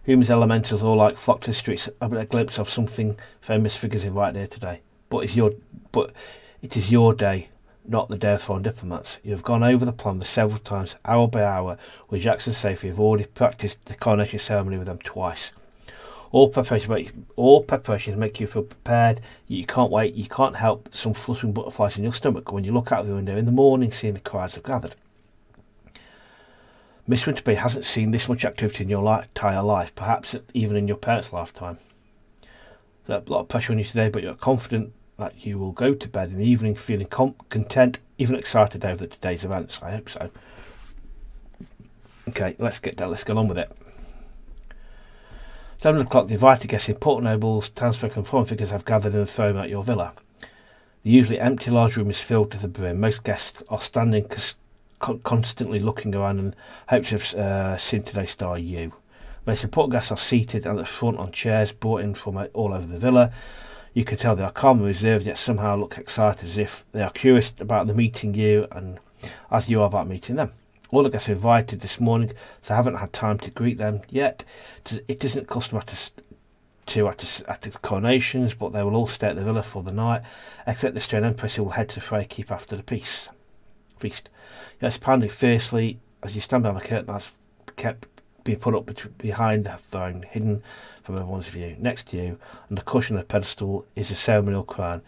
humans elementals all like flock to the streets, having a glimpse of something famous figures in right there today. But it is your day, not the day of foreign diplomats. You have gone over the plan several times, hour by hour, with Jackson Safety. You've already practiced the coronation ceremony with them twice. All preparations make you feel prepared. You can't wait. You can't help some fluttering butterflies in your stomach when you look out the window in the morning, seeing the crowds have gathered. Mistwinter Bay hasn't seen this much activity in your entire life, perhaps even in your parents' lifetime. There's a lot of pressure on you today, but you're confident that you will go to bed in the evening feeling content, even excited over today's events. I hope so. Okay, let's get on with it. 7 o'clock, the invited guests, important nobles, townsfolk and foreign figures have gathered in the throne at your villa. The usually empty large room is filled to the brim. Most guests are standing constantly looking around and hope to have seen today's star, you. Most important guests are seated at the front on chairs brought in from all over the villa. You can tell they are calm and reserved, yet somehow look excited, as if they are curious about the meeting you and as you are about meeting them. All the guests are invited this morning, so I haven't had time to greet them yet. It isn't customary at the coronations, but they will all stay at the villa for the night, except the Australian Empress, who will head to Freykeep after the feast. Yes, pounding fiercely as you stand behind the curtain that's kept being put up behind the throne, hidden from everyone's view. Next to you, on the cushion of the pedestal, is a ceremonial crown.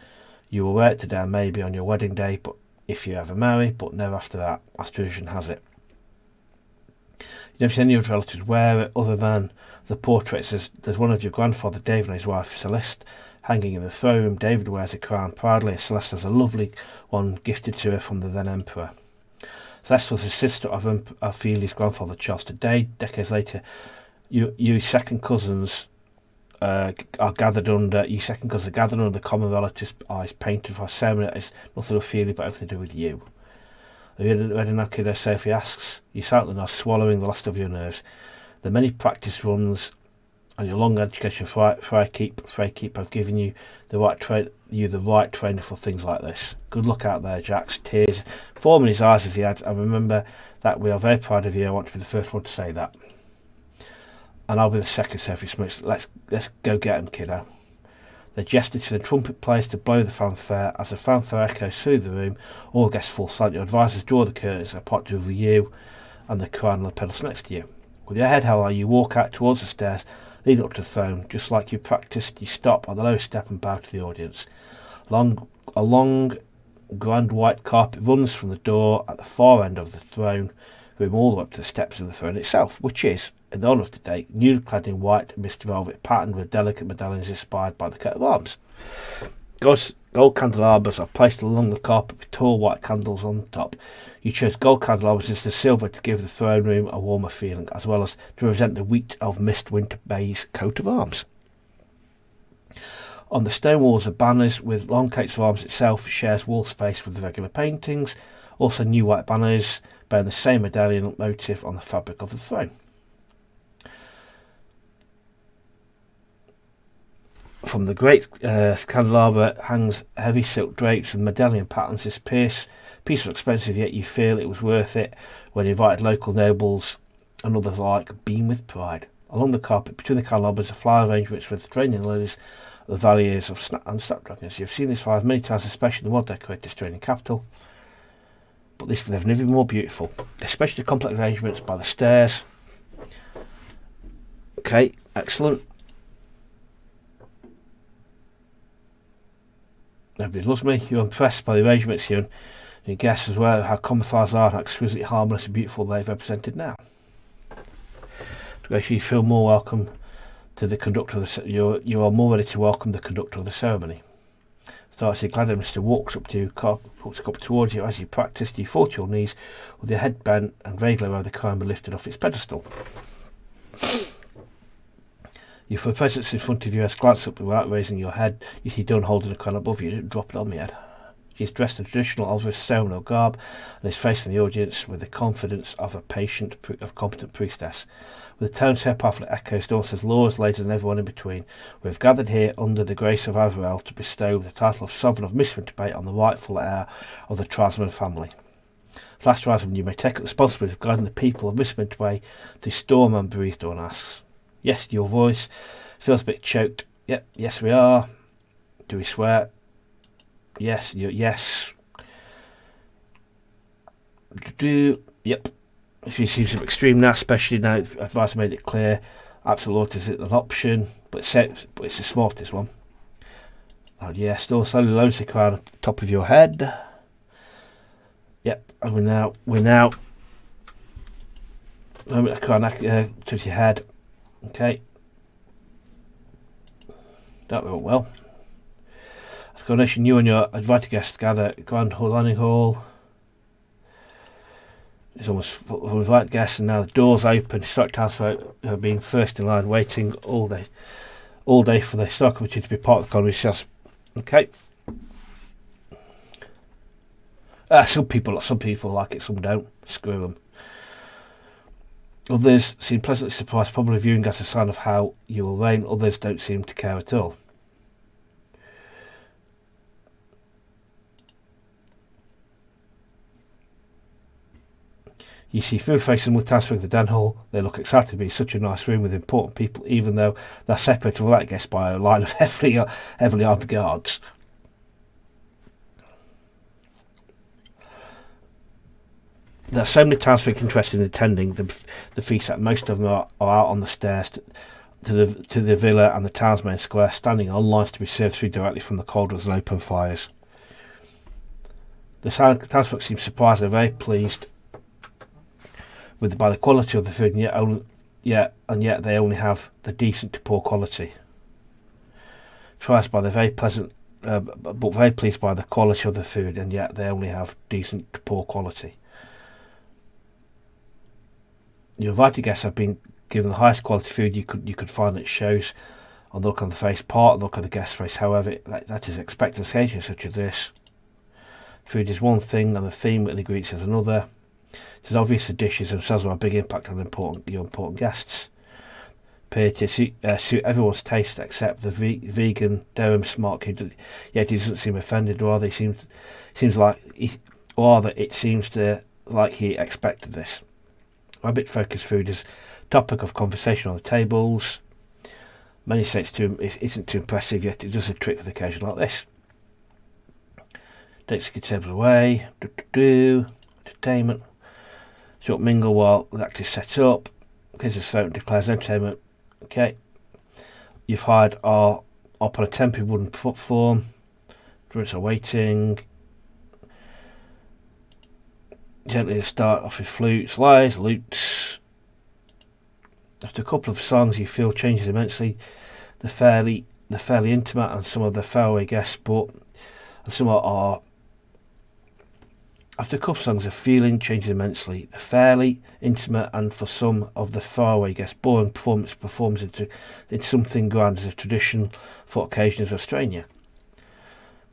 You will wear it today and maybe on your wedding day, but if you ever marry, but never after that, as tradition has it. You never see any other relatives wear it other than the portraits. There's one of your grandfather David and his wife Celeste hanging in the throne room. David wears a crown proudly, and Celeste has a lovely one gifted to her from the then emperor. Celeste was the sister of Ophelia's grandfather Charles. Today, decades later, you second cousins are gathered under the common relatives' eyes, painted for a ceremony that is nothing to Ophelia but everything to do with you. Are you ready now, kiddo? Sophie asks. You silently are swallowing the last of your nerves. The many practice runs and your long education fry keep have given you the right training for things like this. Good luck out there, Jax. Tears forming his eyes as he adds, and remember that we are very proud of you. I want to be the first one to say that. And I'll be the second, Sophie Smith. Let's go get him, kiddo. They gestured to the trumpet players to blow the fanfare. As the fanfare echoes through the room, all guests fall silent. Your advisors draw the curtains apart to reveal you and the crown on the pedals next to you. With your head held high, you walk out towards the stairs leading up to the throne. Just like you practiced, you stop at the lowest step and bow to the audience. A long grand white carpet runs from the door at the far end of the throne room all the way up to the steps of the throne itself, which is, in the honour of today, newly clad in white mist velvet patterned with delicate medallions inspired by the coat of arms. Gold candelabras are placed along the carpet with tall white candles on the top. You chose gold candelabras instead of silver to give the throne room a warmer feeling, as well as to represent the wheat of Mistwinter Bay's coat of arms. On the stone walls are banners with long coats of arms itself shares wall space with the regular paintings. Also new white banners bearing the same medallion motif on the fabric of the throne. From the great candelabra hangs heavy silk drapes and medallion patterns. This piece was expensive, yet you feel it was worth it when you invited local nobles and others alike beam with pride. Along the carpet between the candelabras are flower arrangements with draining lilies, the valleys of and snapdragons. You've seen these flowers many times, especially in the well-decorated Australian capital, but they've never been more beautiful, especially the complex arrangements by the stairs. Okay, excellent. Everybody loves me. You're impressed by the arrangements here, and you guess as well how common flowers are and how exquisitely harmless and beautiful they've represented now. To make sure you feel more welcome to the conductor of the you are more ready to welcome the conductor of the ceremony. So as the Gladiator walks up towards you as you practiced, you fall to your knees with your head bent and vaguely aware the crown be lifted off its pedestal. You feel a presence in front of you as glance up without raising your head. You see Dunn holding a crown above you. You don't drop it on my head. He is dressed in traditional Ulster ceremonial garb and is facing the audience with the confidence of a competent priestess. With the tone so powerful it echoes, Dawn says, Lords, ladies and everyone in between, we have gathered here under the grace of Averell to bestow the title of Sovereign of Mistwinter Bay on the rightful heir of the Trasman family. Last Trasman, you may take up the responsibility of guiding the people of Mistwinter Bay through storm and breeze, Dawn asks. Yes, your voice feels a bit choked. Yep, yes we are. Do we swear? Yes, yes. Yep. It seems extreme now, especially now advice made it clear. Absolute isn't an option, but it's the smartest one. Oh yes, still slowly lowers the crown at the top of your head. Yep, and we're now the crown to your head. Okay. That went well. As Coronation, you and your invited guests gather at Grand Dining Hall. It's almost full of invited guests, and now the doors open. Historic townsfolk have been first in line, waiting all day for the historic opportunity to be part of the Coronation. Okay. Some people like it, some don't. Screw them. Others seem pleasantly surprised, probably viewing as a sign of how you will reign. Others don't seem to care at all. You see few faces with townsfolk at the den hall. They look excited to be such a nice room with important people, even though they're separated from that guest by a line of heavily armed guards. There are so many townsfolk interested in attending the feast that most of them are out on the stairs to the villa and the town's main square, standing on lines to be served through directly from the cauldrons and open fires. The townsfolk seem surprised and very pleased by the quality of the food, and yet they only have the decent to poor quality. Surprised by the very pleasant, but very pleased by the quality of the food, and yet they only have decent to poor quality. Your invited guests have been given the highest quality food you could find that shows on the look on the face, part of the look of the guest's face. However, that is expected on occasions such as this. Food is one thing and the theme and ingredients is another. It's obvious the dishes themselves have a big impact on your important guests. Appear to suit everyone's taste except the vegan Durham smart kid. Yet he doesn't seem offended, or it seems like he expected this. Rabbit focused food is topic of conversation on the tables. Many say it isn't too impressive, yet it does a trick with occasion like this. Takes the table away. Entertainment. Short mingle while the act is set up. Here's a vote and declares entertainment. Okay. You've hired up on a temporary wooden platform. Drinks are waiting. Gently start off with flutes, lyres, lutes. After a couple of songs, you feel changes immensely. The fairly intimate and some of the faraway guests, after a couple of songs, the feeling changes immensely. The fairly intimate and for some of the faraway guests, boring performs into something grand as a tradition for occasions of Australia.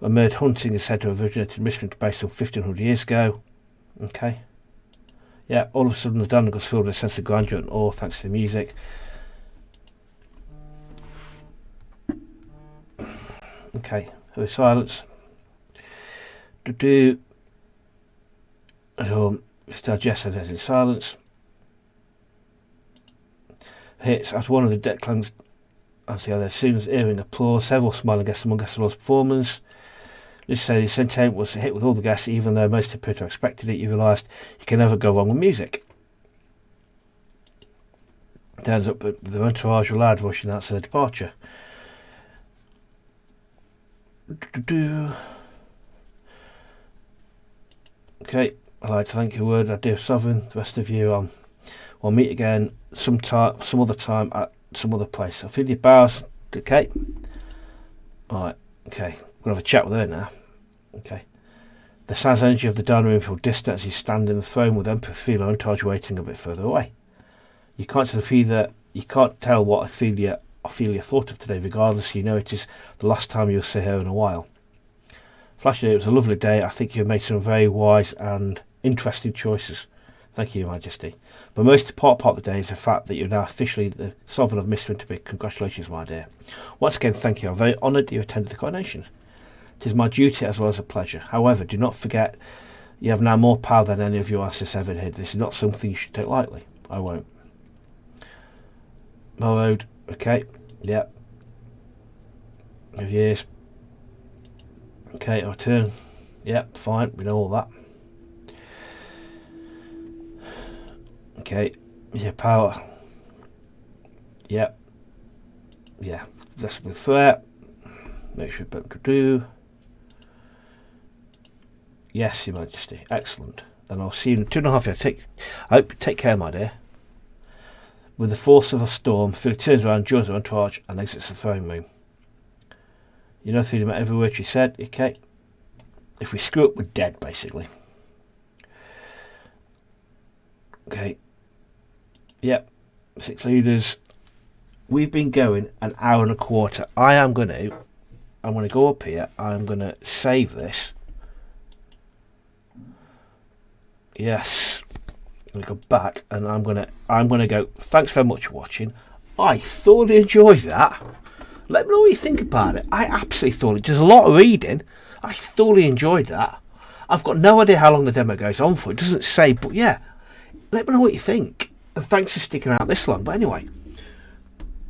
A bird hunting is said to have originated in Mistwinter Bay some 1500 years ago. Okay. Yeah, all of a sudden the dining goes filled with a sense of grandeur and awe thanks to the music. Okay, so silence. At home, it's digested as in silence. Hits as one of the deck clangs as the other. As soon as hearing applause, several smiling guests among guests of performance. Let's say the entertainment was a hit with all the guests, even though most appear to have expected it. You realised you can never go wrong with music. Turns up with the entourage were loud rushing out to their departure. Okay, I'd like to thank you, word, our dear sovereign. The rest of you, we'll meet again some other time at some other place. Ophelia bows. Okay. Alright, okay. We'll have a chat with her now. Okay. The sounds and energy of the dining room feel distant as you stand in the throne with Empress Ophelia entourage waiting a bit further away. You can't tell what Ophelia thought of today, regardless. You know it is the last time you'll see her in a while. Flashy, it was a lovely day. I think you've made some very wise and interesting choices. Thank you, Your Majesty. But most important part of the day is the fact that you're now officially the sovereign of Mistwinter Bay. Congratulations, my dear. Once again, thank you. I'm very honoured you attended the coronation. It is my duty as well as a pleasure. However, do not forget you have now more power than any of your ancestors ever did. This is not something you should take lightly. I won't. Road. Okay. Yep. Years. Okay, our turn. Yep, fine. We know all that. Okay. Your power. Yep. Yeah. Let's be fair. Make sure to do. Yes, Your Majesty. Excellent. Then I'll see you in 2.5 years. I hope you take care, my dear. With the force of a storm, Philly turns around, joins her entourage, and exits the throne room. You know, Philly meant every word she said. Okay. If we screw up, we're dead, basically. Okay. Yep. 6 leaders. We've been going an hour and a quarter. I'm going to go up here. I'm going to save this. Yes. I'm going to go back and I'm going to go. Thanks very much for watching. I thoroughly enjoyed that. Let me know what you think about it. I absolutely thought there's a lot of reading. I thoroughly enjoyed that. I've got no idea how long the demo goes on for. It doesn't say, but yeah. Let me know what you think. And thanks for sticking out this long. But anyway,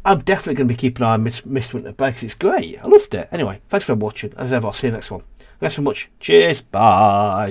I'm definitely going to be keeping an eye on Mistwinter Bay because it's great. I loved it. Anyway, thanks for watching. As ever, I'll see you next one. Thanks so much. Cheers. Bye.